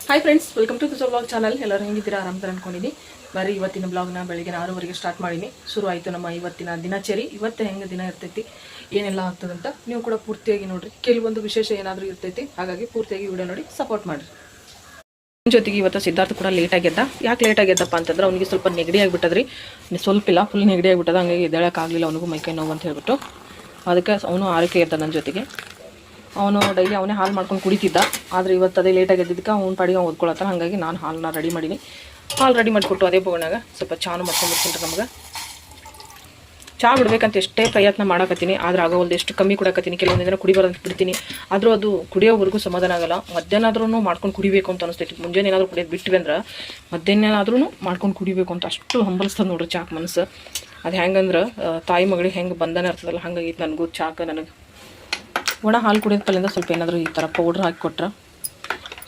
Hi friends, welcome to Kusal vlog channel. ಎಲ್ಲರೂ ಹೆಂಗಿದ್ದೀರಾ? ಆರಾಮದಲ್ಲಿ ಅನ್ಕೊಂಡಿನಿ. ಬರೀ ಇವತ್ತಿನ ಬ್ಲಾಗ್ನ ಬೆಳಿಗ್ಗೆ 6 ಸ್ಟಾರ್ಟ್ ಮಾಡೀನಿ. ಶುರು ಆಯಿತು ನಮ್ಮ ಇವತ್ತಿನ ದಿನಚರಿ. ಇವತ್ತು ಹೆಂಗೆ ದಿನ ಇರ್ತೈತಿ, ಏನೆಲ್ಲ ಆಗ್ತದಂತ ನೀವು ಕೂಡ ಪೂರ್ತಿಯಾಗಿ ನೋಡಿರಿ. ಕೆಲವೊಂದು ವಿಶೇಷ ಏನಾದರೂ ಇರ್ತೈತಿ, ಹಾಗಾಗಿ ಪೂರ್ತಿಯಾಗಿ ವಿಡಿಯೋ ನೋಡಿ ಸಪೋರ್ಟ್ ಮಾಡಿರಿ. ಜೊತೆಗೆ ಇವತ್ತು ಸಿದ್ಧಾರ್ಥ ಕೂಡ ಲೇಟ್ ಆಗ್ಯದ. ಯಾಕೆ ಲೇಟ್ ಆಗ್ಯದಪ್ಪ ಅಂತಂದ್ರೆ ಅವನಿಗೆ ಸ್ವಲ್ಪ ನೆಗಡಿ ಆಗಿಬಿಟ್ಟದ್ರಿ. ಸ್ವಲ್ಪ ಇಲ್ಲ, ಫುಲ್ ನೆಗಡಿ ಆಗಿಬಿಟ್ಟದ. ಹಂಗಾಗಿ ಎದ್ದೇಳಕ್ಕಾಗಲಿಲ್ಲ, ಅವನಿಗೂ ಮೈಕೈ ನೋವು ಅಂತ ಹೇಳ್ಬಿಟ್ಟು. ಅದಕ್ಕೆ ಅವನು ಆರೈಕೆ ಇದ್ದ ನನ್ನ ಜೊತೆಗೆ. ಅವನು ಡೈಲಿ ಅವನೇ ಹಾಲು ಮಾಡ್ಕೊಂಡು ಕುಡಿತಿದ್ದ. ಆದರೆ ಇವತ್ತು ಅದೇ ಲೇಟಾಗಿ ಎದ್ದಿದ್ದಕ್ಕೆ ಅವ್ನು ಪಾಡಿಗೆ ಅವ್ನು ಓದ್ಕೊಳತ್ತಾನೆ. ಹಾಗಾಗಿ ನಾನು ಹಾಲನ್ನ ರೆಡಿ ಮಾಡೀನಿ. ಹಾಲು ರೆಡಿ ಮಾಡಿಕೊಟ್ಟು ಅದೇ ಬೋಗಣಾಗ ಸ್ವಲ್ಪ ಚಾನು ಮಾಡ್ಕೊಂಡ್ಬಿಡ್ತೀನಿ. ನಮ್ಗೆ ಚಹಾ ಬಿಡ್ಬೇಕಂತ ಎಷ್ಟೇ ಪ್ರಯತ್ನ ಮಾಡಕತ್ತೀನಿ, ಆದ್ರೆ ಆಗೋಲ್ದು. ಎಷ್ಟು ಕಮ್ಮಿ ಕುಡಕತ್ತೀನಿ, ಕೆಲವೊಂದು ದಿನ ಕುಡಿಬಾರ್ದು ಬಿಡ್ತೀನಿ. ಆದರೂ ಅದು ಕುಡಿಯೋವರೆಗೂ ಸಮಾಧಾನ ಆಗಲ್ಲ. ಮಧ್ಯಾಹ್ನ ಆದ್ರೂ ಮಾಡ್ಕೊಂಡು ಕುಡಿಬೇಕು ಅಂತ ಅನಿಸ್ತೈತಿ. ಮುಂಜಾನೆ ಏನಾದರೂ ಕುಡಿಯೋದು ಬಿಟ್ವಿ ಅಂದ್ರೆ ಮಧ್ಯಾಹ್ನ ಆದ್ರೂ ಮಾಡ್ಕೊಂಡು ಕುಡಿಬೇಕು ಅಂತ ಅಷ್ಟು ಹಂಬಲಿಸ್ತದೆ ನೋಡ್ರಿ ಚಾಕ್ ಮನಸ್ಸು. ಅದು ಹೆಂಗಂದ್ರೆ ತಾಯಿ ಮಗಳಿಗೆ ಹೆಂಗೆ ಬಂಧನ ಇರ್ತದಲ್ಲ, ಹಂಗಾಗಿತ್ತು ನನಗೂ ಚಾಕ. ನನಗೆ ಒಣ ಹಾಲು ಕುಡಿಯೋದ ಪಲ್ಲಿಂದ ಸ್ವಲ್ಪ ಏನಾದರೂ ಈ ಥರ ಪೌಡ್ರ್ ಹಾಕಿ ಕೊಟ್ರೆ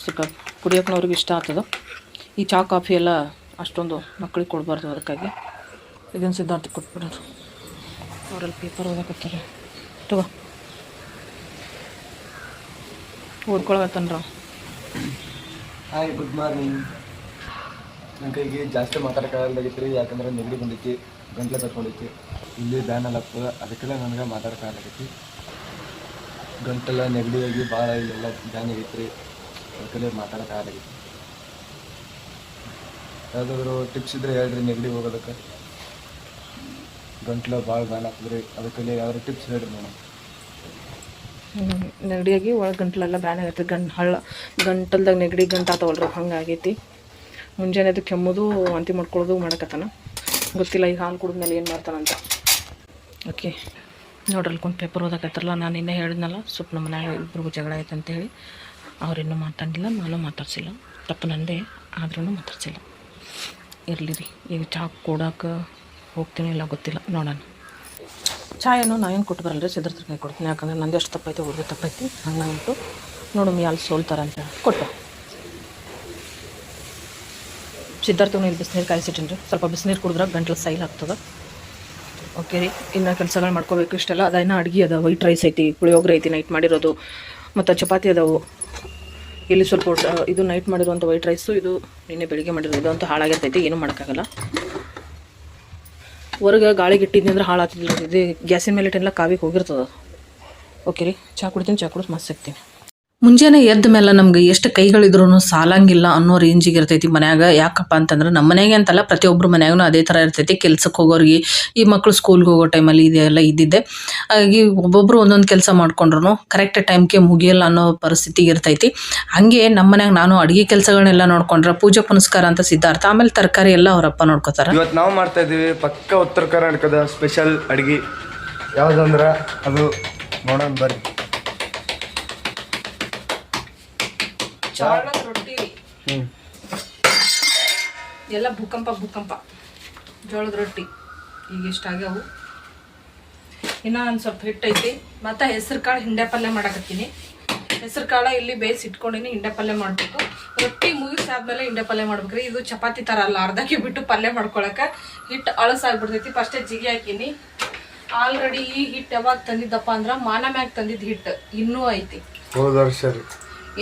ಸ್ವಲ್ಪ ಕುಡಿಯೋಕೆ ಅವ್ರಿಗೆ ಇಷ್ಟ ಆಗ್ತದೆ. ಈ ಚಹಾ ಕಾಫಿ ಎಲ್ಲ ಅಷ್ಟೊಂದು ಮಕ್ಕಳಿಗೆ ಕೊಡಬಾರ್ದು. ಅದಕ್ಕಾಗಿ ಇದನ್ನು ಸಿದ್ಧಾರ್ಥ ಕೊಟ್ಬಿಡೋರು. ಅವರಲ್ಲಿ ಪೇಪರ್ ಓದಕತ್ತಾರೆ. ತಗೋ, ಓದ್ಕೊಳಕತ್ತನ್ರ. Hi, good morning. ನನ್ನ ಕೈಗೆ ಜಾಸ್ತಿ ಮಾತಾಡೋಕ್ಕಾಗಲಾಗಿತ್ತು ರೀ, ಯಾಕಂದ್ರೆ ನೆಗಡಿ ಬಂದೈತಿ, ಗಂಟ್ಲು ಕಟ್ಕೊಂಡೈತಿ. ಇಲ್ಲಿ ಬ್ಯಾನ್ ಎಲ್ಲ ಆಗ್ತದೆ, ಅದಕ್ಕೆಲ್ಲ ನನಗೆ ಮಾತಾಡೋಕ್ಕಾಗಲಾಗೈತಿ. ಗಂಟೆಲ್ಲ ನೆಗಡಿಯಾಗಿ ಭಾಳ ಇಲ್ಲೆಲ್ಲ ಬ್ಯಾನ್ ಆಗೈತಿ ರೀ, ಅದಕ್ಕೆಲ್ಲ ಮಾತಾಡೋಕ್ಕಾಗಲಾಗೈತಿ. ಯಾವುದಾದ್ರು ಟಿಪ್ಸ್ ಇದ್ದರೆ ಹೇಳ್ರಿ ನೆಗಡಿ ಹೋಗೋದಕ್ಕೆ. ಗಂಟ್ಲು ಭಾಳ ಬ್ಯಾನ್ ಆಗ್ತದೆ ರೀ, ಅದಕ್ಕೆಲ್ಲ ಯಾವ್ದಾದ್ರು ಟಿಪ್ಸ್ ಹೇಳ್ರಿ ಮೇಡಮ್. ನೆಗಡಿಯಾಗಿ ಒಳಗೆ ಗಂಟ್ಲೆಲ್ಲ ಬ್ಯಾನ್ ಆಗೈತಿ. ಗಂಟಲ್ದಾಗ ನೆಗಡಿ ಗಂಟು ಆತವಲ್ರಿ, ಹಂಗಾಗೈತಿ. ಮುಂಜಾನೆ ಅದು ಕೆಮ್ಮೋದು, ವಾಂತಿ ಮಾಡ್ಕೊಳ್ಳೋದು ಮಾಡಕತ್ತಾನ. ಗೊತ್ತಿಲ್ಲ ಈಗ ಹಾಲು ಕುಡಿದ್ಮೇಲೆ ಏನು ಮಾಡ್ತಾನಂತ. ಓಕೆ ನೋಡ್ರಿ, ಅಲ್ಕೊಂಡು ಪೇಪರ್ ಓದಕತ್ತಾರಲ್ಲ. ನಾನು ಇನ್ನೇ ಹೇಳಿದ್ನಲ್ಲ, ಸ್ವಲ್ಪ ನಮ್ಮ ಮನ್ಯಾಗ ಇಬ್ಬರಿಗೂ ಜಗಳ ಆಯ್ತು ಅಂತೇಳಿ ಅವ್ರಿನ್ನೂ ಮಾತಾಡಿಲ್ಲ, ನಾನು ಮಾತಾಡ್ಸಿಲ್ಲ. ತಪ್ಪು ನಂದೇ, ಆದ್ರೂ ಮಾತಾಡ್ಸಿಲ್ಲ. ಇರಲಿ ರೀ, ಈಗ ಚಹಾ ಕೊಡೋಕೆ ಹೋಗ್ತೀನಿ ಇಲ್ಲ ಗೊತ್ತಿಲ್ಲ, ನೋಡೋಣ. ಚಹಾ ಏನೋ ನಾವೇನು ಕೊಟ್ಟು ಬರಲ್ಲ, ಸಿದ್ಧಾರ್ಥ ಕೈ ಕೊಡ್ತೀನಿ. ಯಾಕಂದ್ರೆ ನಂದು ಎಷ್ಟು ತಪ್ಪೈತೆ, ಹುಡುಗ ತಪ್ಪೈತಿ. ಹಂಗಾಗಿಟ್ಟು ನೋಡಮ್ಮ ಅಲ್ಲಿ ಸೋಲ್ತಾರೆ ಅಂತ ಕೊಟ್ಟು. ಸಿದ್ಧಾರ್ಥನು ಇಲ್ಲಿ ಬಿಸಿನೀರು ಕಾಯಿಸಿಟ್ಟಿನಿ ರೀ. ಸ್ವಲ್ಪ ಬಿಸಿನೀರು ಕುಡಿದ್ರೆ ಗಂಟ್ಲು ಸೈಲ್ ಆಗ್ತದೆ. ಓಕೆ ರೀ, ಇನ್ನು ಕೆಲಸಗಳು ಮಾಡ್ಕೋಬೇಕು ಇಷ್ಟೆಲ್ಲ. ಅದೇನೋ ಅಡುಗೆ ಅದ, ವೈಟ್ ರೈಸ್ ಐತಿ, ಪುಳಿಯೋಗರೆ ಐತಿ ನೈಟ್ ಮಾಡಿರೋದು, ಮತ್ತು ಚಪಾತಿ ಅದಾವು. ಇಲ್ಲಿ ಸ್ವಲ್ಪ ಇದು ನೈಟ್ ಮಾಡಿರುವಂಥ ವೈಟ್ ರೈಸು, ಇದು ನಿನ್ನೆ ಬೆಳಿಗ್ಗೆ ಮಾಡಿರೋದು ಅಂತ ಹಾಳಾಗಿರ್ತೈತಿ, ಏನೂ ಮಾಡೋಕ್ಕಾಗಲ್ಲ. ಹೊರಗೆ ಗಾಳಿಗೆ ಇಟ್ಟಿದ್ನಿ ಅಂದ್ರೆ ಹಾಳಾಗ್ತಿಲ್ಲ. ಇದು ಗ್ಯಾಸಿನ ಮೇಲೆ ಇಟ್ಟೆಲ್ಲ ಕಾವಿಗೆ ಹೋಗಿರ್ತದೆ. ಓಕೆ ರೀ, ಚಹಾ ಕುಡಿತೀನಿ. ಚಹಾ ಕುಡಿದು ಮಸ್ತ್ ಸಿಗ್ತೀನಿ. ಮುಂಜಾನೆ ಎದ್ದ ಮೇಲೆ ನಮ್ಗೆ ಎಷ್ಟು ಕೈಗಳಿದ್ರೂ ಸಾಲಂಗಿಲ್ಲ ಅನ್ನೋ ರೇಂಜಿಗೆ ಇರ್ತೈತಿ ಮನ್ಯಾಗ. ಯಾಕಪ್ಪ ಅಂತಂದ್ರೆ ನಮ್ಮ ಮನೆಗೆ ಅಂತಲ್ಲ, ಪ್ರತಿಯೊಬ್ಬರು ಮನ್ಯಾಗೂ ಅದೇ ಥರ ಇರ್ತೈತಿ. ಕೆಲ್ಸಕ್ಕೆ ಹೋಗೋರಿಗೆ, ಈ ಮಕ್ಕಳು ಸ್ಕೂಲ್ಗೆ ಹೋಗೋ ಟೈಮಲ್ಲಿ ಇದೆಲ್ಲ ಇದ್ದಿದ್ದೆ. ಹಾಗಾಗಿ ಒಬ್ಬೊಬ್ಬರು ಒಂದೊಂದು ಕೆಲಸ ಮಾಡ್ಕೊಂಡ್ರು ಕರೆಕ್ಟ್ ಟೈಮ್ಗೆ ಮುಗಿಯಲ್ಲ ಅನ್ನೋ ಪರಿಸ್ಥಿತಿಗೆ ಇರ್ತೈತಿ. ಹಾಗೆ ನಮ್ಮ ಮನ್ಯಾಗ ನಾನು ಅಡುಗೆ ಕೆಲಸಗಳನ್ನೆಲ್ಲ ನೋಡ್ಕೊಂಡ್ರೆ ಪೂಜೆ ಪುನಸ್ಕಾರ ಅಂತ ಸಿದ್ಧಾರ್ಥ, ಆಮೇಲೆ ತರಕಾರಿ ಎಲ್ಲ ಅವರಪ್ಪ ನೋಡ್ಕೋತಾರೆ. ಇವತ್ತು ನಾವು ಮಾಡ್ತಾ ಇದ್ದೀವಿ ಪಕ್ಕ ಉತ್ತರ ಕರ್ನಾಟಕದ ಸ್ಪೆಷಲ್ ಅಡುಗೆ. ಯಾವುದಂದ್ರೆ ಅದು ನೋಡೋಣ ಬರ್ರಿ. ಜೋಳದ ರೊಟ್ಟಿ ಎಲ್ಲ ಭೂಕಂಪ ಜೋಳದ ರೊಟ್ಟಿ ಈಗ ಇಷ್ಟಾಗ್ಯಾವು. ಇನ್ನೂ ಒಂದು ಸ್ವಲ್ಪ ಹಿಟ್ಟೈತಿ. ಮತ್ತು ಹೆಸರು ಕಾಳು ಹಿಂಡೆ ಪಲ್ಯ ಮಾಡಕತ್ತೀನಿ. ಹೆಸರು ಕಾಳು ಇಲ್ಲಿ ಬೇಯಿಸಿ ಇಟ್ಕೊಂಡಿನಿ, ಹಿಂಡೆ ಪಲ್ಯ ಮಾಡಬೇಕು. ರೊಟ್ಟಿ ಮುಗಿಸಾದ್ಮೇಲೆ ಹಿಂಡೆ ಪಲ್ಯ ಮಾಡ್ಬೇಕ್ರಿ. ಇದು ಚಪಾತಿ ಥರ ಅಲ್ಲ, ಅರ್ಧಕ್ಕೆ ಬಿಟ್ಟು ಪಲ್ಯ ಮಾಡ್ಕೊಳಕ್ಕೆ. ಹಿಟ್ಟು ಅಳಸಾಗ್ಬಿಡ್ತೈತಿ. ಫಸ್ಟೇ ಜಿಗಿ ಹಾಕಿನಿ. ಆಲ್ರೆಡಿ ಈ ಹಿಟ್ಟು ಯಾವಾಗ ತಂದಿದ್ದಪ್ಪ ಅಂದ್ರೆ ಮಾನ ಮ್ಯಾಗ ತಂದಿದ್ದು ಹಿಟ್ಟು ಇನ್ನೂ ಐತಿ. ಹೋದ ವರ್ಷ ರೀ.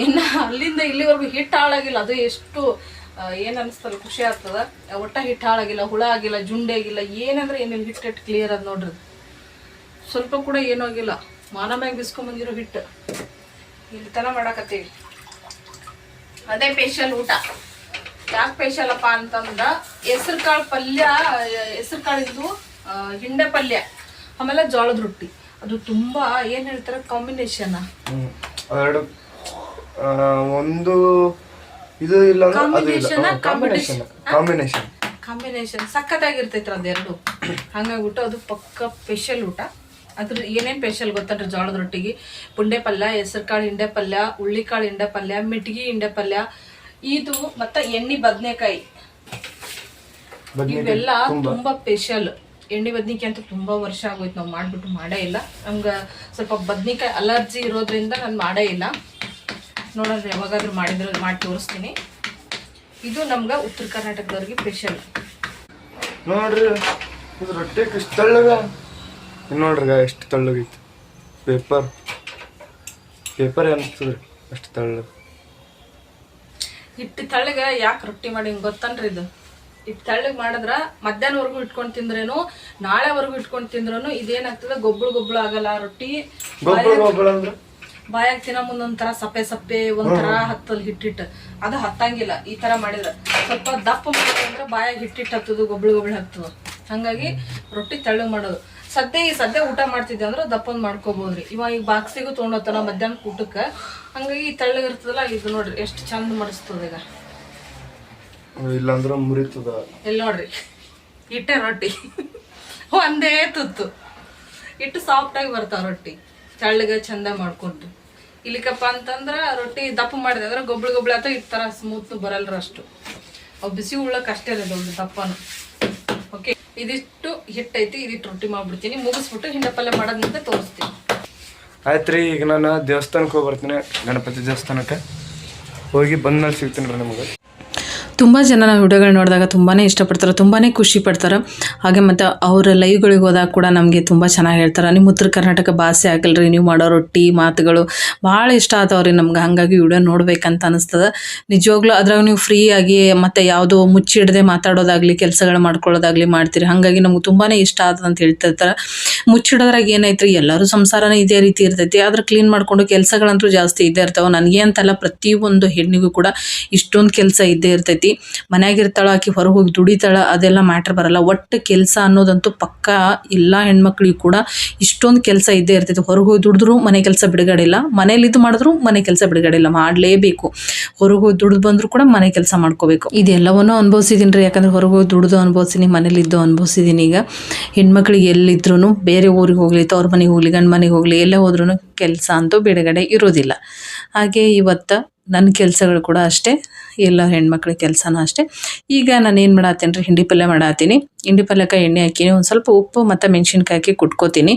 ಇನ್ನು ಅಲ್ಲಿಂದ ಇಲ್ಲಿವರೆಗೂ ಹಿಟ್ಟು ಹಾಳಾಗಿಲ್ಲ. ಅದು ಎಷ್ಟು ಏನು ಅನಿಸ್ತಲ್ಲ, ಖುಷಿ ಆಗ್ತದ. ಒಟ್ಟ ಹಿಟ್ಟು ಹಾಳಾಗಿಲ್ಲ, ಹುಳ ಆಗಿಲ್ಲ, ಜುಂಡೆ ಆಗಿಲ್ಲ, ಏನಂದ್ರೆ ಏನೇನು ಹಿಟ್ಟು ಕ್ಲಿಯರ್ ಅದ ನೋಡ್ರಿ. ಸ್ವಲ್ಪ ಕೂಡ ಏನೂ ಆಗಿಲ್ಲ. ಮಾನ ಮ್ಯಾಗ ಬಿಸ್ಕೊಂಬಂದಿರೋ ಹಿಟ್ಟು ಇಲ್ಲಿ ತನ ಮಾಡಕತ್ತೀವಿ. ಅದೇ ಸ್ಪೆಷಲ್ ಊಟ. ಯಾಕೆ ಸ್ಪೆಷಲ್ ಅಪ್ಪ ಅಂತಂದ್ರೆ ಹೆಸರು ಕಾಳು ಪಲ್ಯ, ಹೆಸರು ಕಾಳಿಂದು ಹಿಂಡೆ ಪಲ್ಯ, ಆಮೇಲೆ ಜೋಳದ ರೊಟ್ಟಿ. ಅದು ತುಂಬ ಏನು ಹೇಳ್ತಾರೆ ಕಾಂಬಿನೇಷನ್. ಎರಡು ಒಂದು ಇದು ಇಲ್ಲ ಕಾಂಬಿನೇಷನ್ ಸಖತ್ತಾಗಿರ್ತೈತ್ರ ಅದೆರಡು. ಹಂಗಾಗ್ಬಿಟ್ಟು ಅದು ಪಕ್ಕ ಸ್ಪೆಷಲ್ ಊಟ. ಅದ್ರ ಏನೇನು ಸ್ಪೆಷಲ್ ಗೊತ್ತಂದ್ರೆ ಜೋಳದ ರೊಟ್ಟಿಗೆ ಪುಂಡೆ ಪಲ್ಯ, ಹೆಸರು ಕಾಳು ಹಿಂಡೆ ಪಲ್ಯ, ಹುಳ್ಳಿಕಾಳು ಹಿಂಡೆ ಪಲ್ಯ, ಮಿಟ್ಗಿ ಹಿಂಡೆ ಪಲ್ಯ, ಇದು ಮತ್ತು ಎಣ್ಣೆ ಬದನೆಕಾಯಿ, ಇವೆಲ್ಲ ತುಂಬ ಸ್ಪೆಷಲ್. ಎಣ್ಣೆ ಬದ್ನಿಕಾಯಿ ಅಂತ ತುಂಬ ವರ್ಷ ಆಗೋಯ್ತು ನಾವು ಮಾಡಿಬಿಟ್ಟು ಮಾಡೇ ಇಲ್ಲ. ನಮ್ಗೆ ಸ್ವಲ್ಪ ಬದ್ನಿಕಾಯಿ ಅಲರ್ಜಿ ಇರೋದ್ರಿಂದ ನಾನು ಮಾಡೇ ಇಲ್ಲ. ನೋಡೋಣ ಯಾವಾಗಾದ್ರೂ ಮಾಡಿದ್ರೆ ಮಾಡಿ ತೋರಿಸ್ತೀನಿ. ಇದು ನಮ್ಗೆ ಉತ್ತರ ಕರ್ನಾಟಕದವ್ರಿಗೆ ಸ್ಪೆಷಲ್ ನೋಡ್ರಿ. ಇದು ರೊಟ್ಟಿ ಎಷ್ಟು ತೆಳ್ಳಗ ನೋಡ್ರಿ, ಎಷ್ಟು ತೆಳ್ಳಗೈತಿ. ಪೇಪರ್ ಅನಿಸ್ತದ್ರಿ ಅಷ್ಟು ತೆಳ್ಳಗ. ಹಿಟ್ಟು ತಳ್ಳಗೆ ಯಾಕೆ ರೊಟ್ಟಿ ಮಾಡಿ ಗೊತ್ತನ್ರಿ ಇದು ಹಿಟ್ಟು ತಳ್ಳಗೆ ಮಾಡಿದ್ರ ಮಧ್ಯಾಹ್ನವರೆಗೂ ಇಟ್ಕೊಂಡು ತಿಂದ್ರೇನು ನಾಳೆವರೆಗೂ ಇಟ್ಕೊಂಡು ತಿಂದ್ರೂ ಇದೇನಾಗ್ತದೆ ಗೊಬ್ಬಳು ಆಗಲ್ಲ ರೊಟ್ಟಿ ಬಾಯಾಗ ತಿನ್ನೋ ಮುಂದೊಂಥರ ಸಪ್ಪೆ ಒಂಥರ ಹತ್ತಲ್ ಹಿಟ್ಟಿಟ್ಟು ಅದು ಹತ್ತಂಗಿಲ್ಲ ಈ ತರ ಮಾಡಿದ್ರ ಸ್ವಲ್ಪ ದಪ್ಪ ಮಾಡಿದ್ರೆ ಬಾಯಾಗ ಹಿಟ್ಟಿಟ್ಟು ಹತ್ತದು ಗೊಬ್ಬಳು ಹತ್ತದು ಹಂಗಾಗಿ ರೊಟ್ಟಿ ತೆಳ್ಳಗೆ ಮಾಡೋದು ಸದ್ಯ ಊಟ ಮಾಡ್ತಿದ್ದೆ ಅಂದ್ರೆ ದಪ್ಪಂದ್ ಮಾಡ್ಕೋಬಹುದ್ರಿ ಇವಾಗ ಈಗ ಬಾಕ್ಸಿಗೂ ತೊಗೊಂಡೋಗ್ತಾನ ಮಧ್ಯಾಹ್ನ ಊಟಕ್ಕೆ ಹಂಗಾಗಿ ತೆಳ್ಳಗೆ ಇರ್ತದಲ್ಲ ಇದು ನೋಡ್ರಿ ಎಷ್ಟು ಚಂದ ಮಾಡಿಸ್ತದ ಈಗ ಇಲ್ಲಾಂದ್ರೆ ಮುರಿತದ ಇಲ್ಲಿ ನೋಡ್ರಿ ಹಿಟ್ಟೆ ರೊಟ್ಟಿ ಒಂದೇ ತುತ್ತು ಹಿಟ್ಟು ಸಾಫ್ಟ್ ಆಗಿ ಬರ್ತಾವ ರೊಟ್ಟಿ ತೆಳ್ಳಗೆ ಚಂದ ಮಾಡ್ಕೊಂಡು ಇಲ್ಲಿಕಪ್ಪ ಅಂತಂದ್ರ ರೊಟ್ಟಿ ದಪ್ಪ ಮಾಡಿದೆ ಅಂದ್ರೆ ಗೊಬ್ಬಳು ಅಥವಾ ಈ ತರ ಸ್ಮೂತ್ ಬರಲ್ರ ಅಷ್ಟು ಅವು ಬಿಸಿ ಉಳ್ಳಕ್ ಅಷ್ಟೇ ಇರೋದು ದಪ್ಪನು ಓಕೆ ಇದಿಷ್ಟು ಹಿಟ್ಟೈತಿ ಇದಿಟ್ಟು ರೊಟ್ಟಿ ಮಾಡ್ಬಿಡ್ತೀನಿ ಮುಗಿಸ್ಬಿಟ್ಟು ಹಿಂಡೆ ಪಲ್ಯ ಮಾಡೋದಂತ ತೋರಿಸ್ತೀನಿ ಆಯ್ತು ರೀ ಈಗ ನಾನು ದೇವಸ್ಥಾನಕ್ಕೆ ಹೋಗಿ ಬರ್ತೀನಿ ಗಣಪತಿ ದೇವಸ್ಥಾನಕ್ಕೆ ಹೋಗಿ ಬಂದ್ಮೇಲೆ ಸಿಗ್ತೀನಿ ರೀ ನಿಮಗೆ ತುಂಬ ಜನ ನಾವು ವಿಡಿಯೋಗಳು ನೋಡಿದಾಗ ತುಂಬಾ ಇಷ್ಟಪಡ್ತಾರೆ ತುಂಬಾ ಖುಷಿ ಪಡ್ತಾರೆ ಹಾಗೆ ಮತ್ತು ಅವರ ಲೈವ್ಗಳಿಗೆ ಹೋದಾಗ ಕೂಡ ನಮಗೆ ತುಂಬ ಚೆನ್ನಾಗಿ ಹೇಳ್ತಾರೆ ನಿಮ್ಮ ಉತ್ತರ ಕರ್ನಾಟಕ ಭಾಷೆ ಆಗಲ್ರಿ ನೀವು ಮಾಡೋ ರೊಟ್ಟಿ ಮಾತುಗಳು ಭಾಳ ಇಷ್ಟ ಆತವ್ರಿ ನಮ್ಗೆ ಹಾಗಾಗಿ ವಿಡಿಯೋ ನೋಡ್ಬೇಕಂತ ಅನಿಸ್ತದೆ ನಿಜವಾಗ್ಲೂ ಅದ್ರಾಗ ನೀವು ಫ್ರೀ ಆಗಿ ಮತ್ತು ಯಾವುದೋ ಮುಚ್ಚಿಡದೆ ಮಾತಾಡೋದಾಗಲಿ ಕೆಲಸಗಳು ಮಾಡ್ಕೊಳ್ಳೋದಾಗಲಿ ಮಾಡ್ತೀರಿ ಹಾಗಾಗಿ ನಮ್ಗೆ ತುಂಬಾ ಇಷ್ಟ ಆತದ ಅಂತ ಹೇಳ್ತಿರ್ತಾರೆ ಮುಚ್ಚಿಡೋದ್ರಾಗ ಏನೈತ್ರಿ ಎಲ್ಲರೂ ಸಂಸಾರನೇ ಇದೇ ರೀತಿ ಇರ್ತೈತಿ ಆದ್ರೆ ಕ್ಲೀನ್ ಮಾಡಿಕೊಂಡು ಕೆಲಸಗಳಂತೂ ಜಾಸ್ತಿ ಇದ್ದೇ ಇರ್ತಾವೆ ನನಗೆ ಅಂತಲ್ಲ ಪ್ರತಿಯೊಂದು ಹೆಣ್ಣಿಗೂ ಕೂಡ ಇಷ್ಟೊಂದು ಕೆಲಸ ಇದ್ದೇ ಇರ್ತೈತಿ ಮನ್ಯಾಗಿರ್ತಾಳ ಆಕಿ ಹೊರಗೆ ಹೋಗಿ ದುಡಿತಾಳ ಅದೆಲ್ಲ ಮ್ಯಾಟ್ರ್ ಬರಲ್ಲ ಒಟ್ಟು ಕೆಲಸ ಅನ್ನೋದಂತೂ ಪಕ್ಕ ಎಲ್ಲ ಹೆಣ್ಮಕ್ಳಿಗೂ ಕೂಡ ಇಷ್ಟೊಂದು ಕೆಲಸ ಇದ್ದೇ ಇರ್ತೈತಿ ಹೊರಗೆ ಹೋಗಿ ದುಡಿದ್ರು ಮನೆ ಕೆಲಸ ಬಿಡುಗಡಿಲ್ಲ ಮನೇಲಿದ್ದು ಮಾಡಿದ್ರು ಮನೆ ಕೆಲಸ ಬಿಡುಗಡಿಲ್ಲ ಮಾಡಲೇಬೇಕು ಹೊರಗೆ ಹೋಗಿ ದುಡ್ದು ಬಂದರೂ ಕೂಡ ಮನೆ ಕೆಲಸ ಮಾಡ್ಕೋಬೇಕು ಇದೆಲ್ಲವನ್ನೂ ಅನುಭವಿಸಿದೀನಿ ರೀ ಯಾಕಂದ್ರೆ ಹೊರಗೆ ಹೋಗಿ ದುಡ್ದು ಅನುಭವಿಸಿನಿ ಮನೇಲಿದ್ದು ಅನುಭವಿಸಿದೀನಿ ಈಗ ಹೆಣ್ಮಕ್ಳಿಗೆ ಎಲ್ಲಿದ್ರು ಬೇರೆ ಊರಿಗೆ ಹೋಗಲಿ ತವ್ರ ಮನೆಗೆ ಹೋಗಲಿ ಗಂಡ ಮನೆಗೆ ಹೋಗಲಿ ಎಲ್ಲೇ ಹೋದ್ರೂ ಕೆಲಸ ಅಂತೂ ಬಿಡುಗಡೆ ಇರೋದಿಲ್ಲ ಹಾಗೆ ಇವತ್ತು ನನ್ನ ಕೆಲಸಗಳು ಕೂಡ ಅಷ್ಟೇ ಎಲ್ಲ ಹೆಣ್ಮಕ್ಳ ಕೆಲಸನೂ ಅಷ್ಟೇ ಈಗ ನಾನು ಏನು ಮಾಡತ್ತೀನಿ ರೀ ಹಿಂಡಿ ಪಲ್ಯ ಮಾಡತ್ತೀನಿ ಹಿಂಡಿ ಪಲ್ಯಕ್ಕೆ ಎಣ್ಣೆ ಹಾಕಿನಿ ಒಂದು ಸ್ವಲ್ಪ ಉಪ್ಪು ಮತ್ತು ಮೆಣಸಿನ್ಕಾಯಿ ಹಾಕಿ ಕುಟ್ಕೋತೀನಿ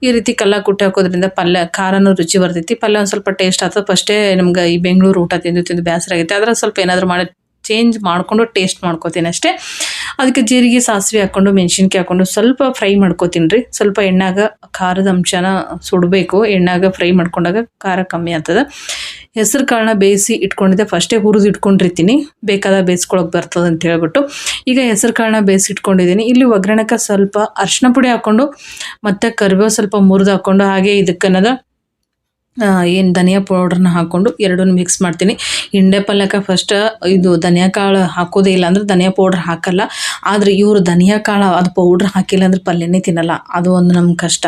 ಈ ರೀತಿ ಕಲ್ಲ ಕುಟ್ಟಿ ಹಾಕೋದ್ರಿಂದ ಪಲ್ಯ ಖಾರನೂ ರುಚಿ ಬರ್ತೈತಿ ಪಲ್ಯ ಒಂದು ಸ್ವಲ್ಪ ಟೇಸ್ಟ್ ಆಗ್ತದೆ ಫಸ್ಟೇ ನಮ್ಗೆ ಈ ಬೆಂಗಳೂರು ಊಟ ತಿಂದು ಬೇಸರ ಆಗೈತೆ ಅದ್ರ ಸ್ವಲ್ಪ ಏನಾದರೂ ಮಾಡಿ ಚೇಂಜ್ ಮಾಡಿಕೊಂಡು ಟೇಸ್ಟ್ ಮಾಡ್ಕೋತೀನಿ ಅಷ್ಟೇ ಅದಕ್ಕೆ ಜೀರಿಗೆ ಸಾಸಿವೆ ಹಾಕ್ಕೊಂಡು ಮೆಣಸಿನ್ಕಾಯಿ ಹಾಕ್ಕೊಂಡು ಸ್ವಲ್ಪ ಫ್ರೈ ಮಾಡ್ಕೋತೀನಿ ರೀ ಸ್ವಲ್ಪ ಎಣ್ಣಾಗ ಖಾರದ ಅಂಶನ ಸುಡಬೇಕು ಎಣ್ಣಾಗ ಫ್ರೈ ಮಾಡ್ಕೊಂಡಾಗ ಖಾರ ಕಮ್ಮಿ ಆಗ್ತದೆ ಹೆಸರು ಕಾಳನ್ನ ಬೇಯಿಸಿ ಇಟ್ಕೊಂಡಿದ್ದೆ ಫಸ್ಟೇ ಹುರಿದು ಇಟ್ಕೊಂಡಿರ್ತೀನಿ ಬೇಕಾದ ಬೇಯಿಸ್ಕೊಳಕ್ಕೆ ಬರ್ತದೆ ಅಂತ ಹೇಳ್ಬಿಟ್ಟು ಈಗ ಹೆಸರು ಕಾಳನ್ನ ಬೇಯಿಸಿ ಇಟ್ಕೊಂಡಿದ್ದೀನಿ ಇಲ್ಲಿ ಒಗ್ಗರಣೆಗೆ ಸ್ವಲ್ಪ ಅರಿಶಿನ ಪುಡಿ ಹಾಕ್ಕೊಂಡು ಮತ್ತು ಕರಿಬೇವು ಸ್ವಲ್ಪ ಮುರಿದು ಹಾಕ್ಕೊಂಡು ಹಾಗೆ ಇದಕ್ಕನ್ನದ ಏನು ಧನಿಯಾ ಪೌಡ್ರನ್ನ ಹಾಕ್ಕೊಂಡು ಎರಡನ್ನೂ ಮಿಕ್ಸ್ ಮಾಡ್ತೀನಿ ಹಿಂಡೆ ಪಲ್ಯಕ್ಕೆ ಫಸ್ಟ್ ಇದು ಧನಿಯಾ ಕಾಳು ಹಾಕೋದೇ ಇಲ್ಲ ಅಂದ್ರೆ ಧನಿಯಾ ಪೌಡ್ರ್ ಹಾಕಲ್ಲ ಆದರೆ ಇವರು ಧನಿಯಾ ಕಾಳು ಅದು ಪೌಡ್ರ್ ಹಾಕಿಲ್ಲ ಅಂದ್ರೆ ಪಲ್ಯನೇ ತಿನ್ನಲ್ಲ ಅದು ಒಂದು ನಮ್ಮ ಕಷ್ಟ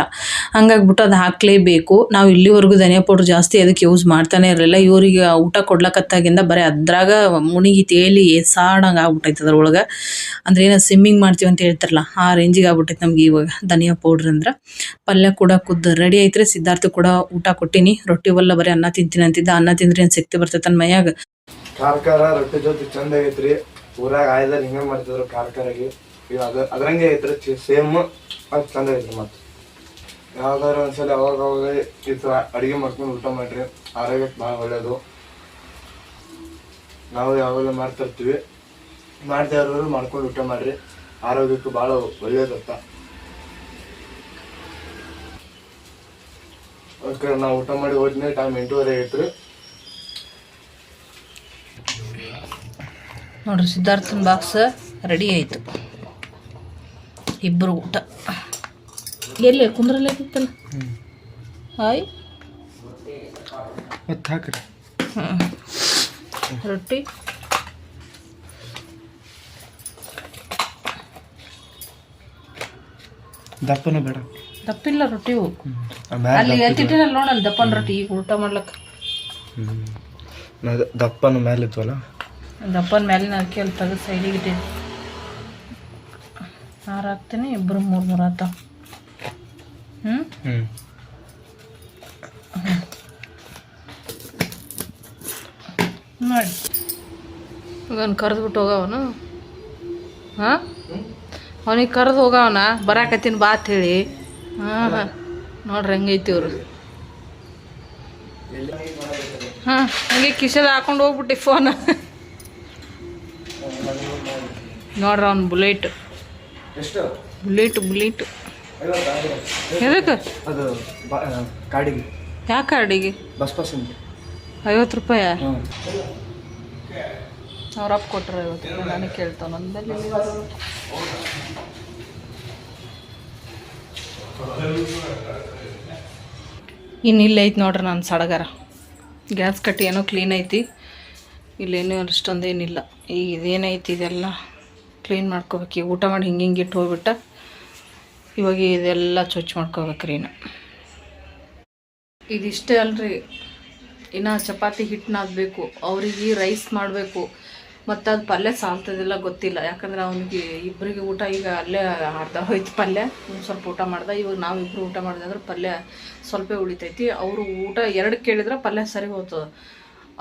ಹಂಗಾಗ್ಬಿಟ್ಟು ಅದು ಹಾಕಲೇಬೇಕು ನಾವು ಇಲ್ಲಿವರೆಗೂ ಧನಿಯಾ ಪೌಡ್ರ್ ಜಾಸ್ತಿ ಅದಕ್ಕೆ ಯೂಸ್ ಮಾಡ್ತಾನೆ ಇರಲಿಲ್ಲ ಇವರಿಗೆ ಊಟ ಕೊಡ್ಲಕತ್ತಾಗಿಂದ ಬರೀ ಅದ್ರಾಗ ಮುಣಿಗಿ ತೇಲಿ ಸಾಡಂಗೆ ಆಗ್ಬಿಟ್ಟೈತೆ ಅದ್ರೊಳಗೆ ಅಂದ್ರೆ ಏನೋ ಸ್ವಿಮ್ಮಿಂಗ್ ಮಾಡ್ತೀವಿ ಅಂತ ಹೇಳ್ತಾರಲ್ಲ ಆ ರೇಂಜಿಗೆ ಆಗ್ಬಿಟ್ಟೈತೆ ನಮ್ಗೆ ಇವಾಗ ಧನಿಯಾ ಪೌಡ್ರ್ ಅಂದ್ರೆ ಪಲ್ಯ ಕೂಡ ಕುದ್ದು ರೆಡಿ ಐತ್ರಿ ಸಿದ್ಧಾರ್ಥ ಕೂಡ ಊಟ ಕೊಟ್ಟಿನಿ ರೊಟ್ಟಿ ಒಲ್ಲ ಬರೀ ಅನ್ನ ತಿಂತೀನಿ ಅಂತಿದ್ದ ಅನ್ನ ತಿಂದ್ರೆ ಏನು ಶಕ್ತಿ ಬರ್ತೈತೆ ನನ್ನ ಮೈಯಾಗ ಖಾರ ರೊಟ್ಟಿ ಜೊತೆ ಚಂದ ಆಗೈತ್ರಿ ಊರಾಗ ಆಯ್ದಾರ ಹಿಂಗ ಮಾಡ್ತಿದ್ರು ಖಾರಾಗಿ ಇವಾಗ ಅದ್ರಂಗೆ ಐತ್ರಿ ಸೇಮ್ ಅದು ಚಂದ ಐತ್ರಿ ಮತ್ತೆ ಯಾವ್ದಾರ ಒಂದ್ಸಲ ಅವಾಗ ಈ ಥರ ಅಡುಗೆ ಮಾಡ್ಕೊಂಡು ಊಟ ಮಾಡ್ರಿ ಆರೋಗ್ಯಕ್ಕೆ ಭಾಳ ಒಳ್ಳೇದು ನಾವು ಯಾವಾಗಲೂ ಮಾಡ್ತಿರ್ತೀವಿ ಮಾಡ್ತಾ ಇರೋರು ಮಾಡ್ಕೊಂಡು ಊಟ ಮಾಡ್ರಿ ಆರೋಗ್ಯಕ್ಕೂ ಭಾಳ ಒಳ್ಳೇದತ್ತ ಓಕೆ ನಾವು ಊಟ ಮಾಡಿ ಹೋದ್ಮೇಲೆ ಟೈಮ್ 8:30 ಆಗೈತ್ರಿ ನೋಡ್ರಿ ಸಿದ್ಧಾರ್ಥನ ಬಾಕ್ಸ್ ರೆಡಿ ಆಯಿತು ಇಬ್ಬರು ಊಟ ಎಲ್ಲಿ ಕುಂದ್ರಲ್ಲೇ ಬಿತ್ತಲ್ಲ ಹಾಯ್ ಮತ್ತೆ ಹಾಕ್ರಿ ರೊಟ್ಟಿ ದಪ್ಪನ ಬೇಡ ದಪ್ಪಿಲ್ಲ ರೊಟ್ಟಿ ಅಲ್ಲಿ ಎತ್ತಿಟ್ಟಿನಲ್ಲ ನೋಡಲ್ಲ ದಪ್ಪನ ರೊಟ್ಟಿ ಈಗ ಊಟ ಮಾಡ್ಲಕ್ಕ ದಪ್ಪನ ಮೇಲೆ ಇದ್ವಲ್ಲ ದಪ್ಪನ ಮೇಲಿನ ಅಕ್ಕಿ ಅಲ್ಲಿ ತೆಗೆದು ಸೈಡಿಗೆ ಇಟ್ಟಿನಿ ಆರು ಹಾಕ್ತೀನಿ ಇಬ್ಬರು ಮೂರು ಆತ ನೋಡಿ ಇವನು ಕರೆದ್ಬಿಟ್ಟು ಹೋಗವನು ಹಾಂ ಅವನಿಗೆ ಕರೆದು ಹೋಗವನ ಬರಾಕತ್ತೀನಿ ಬಾ ಅಂತ ಹೇಳಿ ಹಾಂ ನೋಡ್ರಿ ಹೆಂಗೈತಿ ಇವರು ಹಾಂ ಹಂಗೆ ಕಿಶೆದ ಹಾಕೊಂಡು ಹೋಗ್ಬಿಟ್ಟು ಫೋನ್ ನೋಡ್ರಿ ಅವ್ನು ಬುಲೆಟ್ ಎದಕ್ಕೆ ಅದು ಕಾಡಿಗೆ ಯಾಕೆ ಕಾಡಿಗೆ ಬಸ್ ಪಾಸ್ 50 ರೂಪಾಯಿ ಅವ್ರಪ್ಪ ಕೊಟ್ಟರೆ ಇವತ್ತು ನನಗೆ ಕೇಳ್ತಾವ ನಂದಲ್ಲಿ ಇನ್ನು ಇಲ್ಲಿ ಐತಿ ನೋಡ್ರಿ ನಾನು ಸಡಗರ ಗ್ಯಾಸ್ ಕಟ್ಟಿ ಏನೋ ಕ್ಲೀನ್ ಐತಿ ಇಲ್ಲೇನೂ ಅಷ್ಟೊಂದೇನಿಲ್ಲ ಈಗ ಇದೇನೈತಿ ಇದೆಲ್ಲ ಕ್ಲೀನ್ ಮಾಡ್ಕೋಬೇಕು ಈಗ ಊಟ ಮಾಡಿ ಹಿಂಗೆ ಇಟ್ಟು ಹೋಗ್ಬಿಟ್ಟ ಇವಾಗ ಇದೆಲ್ಲ ಸ್ವಚ್ಛ ಮಾಡ್ಕೋಬೇಕ್ರಿ ಇನ್ನು ಇದಿಷ್ಟೇ ಅಲ್ರಿ ಇನ್ನು ಚಪಾತಿ ಹಿಟ್ಟು ನಾದಬೇಕು ಅವ್ರಿಗೆ ರೈಸ್ ಮಾಡಬೇಕು ಮತ್ತು ಅದು ಪಲ್ಯ ಸಾಲ್ತದಿಲ್ಲ ಗೊತ್ತಿಲ್ಲ ಯಾಕಂದ್ರೆ ಅವನಿಗೆ ಇಬ್ಬರಿಗೆ ಊಟ ಈಗ ಅಲ್ಲೇ ಅರ್ಧ ಹೋಯ್ತು ಪಲ್ಯ ಸ್ವಲ್ಪ ಊಟ ಮಾಡ್ದೆ ಇವಾಗ ನಾವಿಬ್ಬರು ಊಟ ಮಾಡಿದೆ ಅಂದ್ರೆ ಪಲ್ಯ ಸ್ವಲ್ಪ ಉಳಿತೈತಿ ಅವರು ಊಟ 2 ಕೇಳಿದ್ರೆ ಪಲ್ಯ ಸರಿ ಹೋಗ್ತದೆ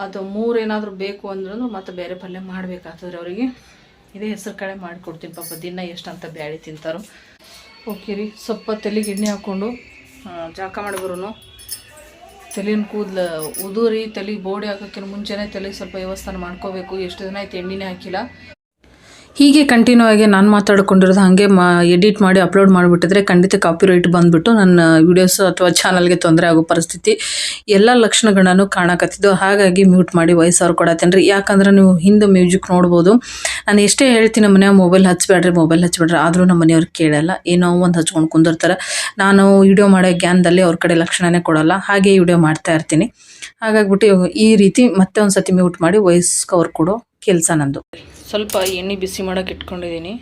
ಅದು 3 ಏನಾದರೂ ಬೇಕು ಅಂದ್ರೂ ಮತ್ತು ಬೇರೆ ಪಲ್ಯ ಮಾಡಬೇಕಾಗ್ತದ್ರಿ ಅವರಿಗೆ ಇದೇ ಹೆಸರು ಕಾಳೆ ಮಾಡಿಕೊಡ್ತೀನಿ ಪಾಪ ದಿನ ಎಷ್ಟಂತ ಬ್ಯಾಳಿ ತಿಂತಾರೋ ಓಕೆ ರೀ ಸ್ವಲ್ಪ ತಲೆಗೆ ಎಣ್ಣೆ ಹಾಕ್ಕೊಂಡು ಜಾಕ ಮಾಡಿ ಬರೋನು ತಲೆನ ಕೂದಲು ಉದುರಿ ತಲೆಗೆ ಬೋಡಿ ಹಾಕೋಕ್ಕಿಂತ ಮುಂಚೆನೇ ತಲೆಗೆ ಸ್ವಲ್ಪ ವ್ಯವಸ್ಥೆ ಮಾಡ್ಕೋಬೇಕು ಎಷ್ಟು ದಿನ ಆಯ್ತು ಎಣ್ಣೆನೇ ಹಾಕಿಲ್ಲ ಹೀಗೆ ಕಂಟಿನ್ಯೂ ಆಗಿ ನಾನು ಮಾತಾಡ್ಕೊಂಡಿರೋದು ಹಾಗೆ ಎಡಿಟ್ ಮಾಡಿ ಅಪ್ಲೋಡ್ ಮಾಡಿಬಿಟ್ಟಿದ್ರೆ ಖಂಡಿತ ಕಾಪಿರೈಟ್ ಬಂದುಬಿಟ್ಟು ನನ್ನ ವೀಡಿಯೋಸ್ ಅಥವಾ ಚಾನಲ್ಗೆ ತೊಂದರೆ ಆಗೋ ಪರಿಸ್ಥಿತಿ ಎಲ್ಲ ಲಕ್ಷಣಗಳನ್ನು ಕಾಣಕತ್ತಿದ್ದು ಹಾಗಾಗಿ ಮ್ಯೂಟ್ ಮಾಡಿ ವಾಯ್ಸ್ ಅವ್ರು ಕೊಡತ್ತೇನೆ ರೀ ಯಾಕಂದ್ರೆ ನೀವು ಹಿಂದೆ ಮ್ಯೂಸಿಕ್ ನೋಡ್ಬೋದು ನಾನು ಎಷ್ಟೇ ಹೇಳ್ತೀನಿ ನಮ್ಮ ಮನೆಯಾಗ ಮೊಬೈಲ್ ಹಚ್ಚಬೇಡ್ರಿ ಆದರೂ ನಮ್ಮ ಮನೆಯವ್ರು ಕೇಳಲ್ಲ ಏನೋ ಒಂದು ಹಚ್ಕೊಂಡು ಕುಂದಿರ್ತಾರೆ ನಾನು ವಿಡಿಯೋ ಮಾಡೋ ಜ್ಞಾನದಲ್ಲಿ ಅವ್ರ ಕಡೆ ಲಕ್ಷಣನೇ ಕೊಡಲ್ಲ ಹಾಗೆ ವಿಡಿಯೋ ಮಾಡ್ತಾ ಇರ್ತೀನಿ ಹಾಗಾಗ್ಬಿಟ್ಟು ಈ ರೀತಿ ಮತ್ತೆ ಒಂದು ಸತಿ ಮ್ಯೂಟ್ ಮಾಡಿ ವಾಯ್ಸ್ ಕವರ್ ಕೊಡೋ ಕೆಲಸ ನಂದು ಸ್ವಲ್ಪ ಎಣ್ಣೆ ಬಿಸಿ ಮಾಡೋಕೆ ಇಟ್ಕೊಂಡಿದ್ದೀನಿ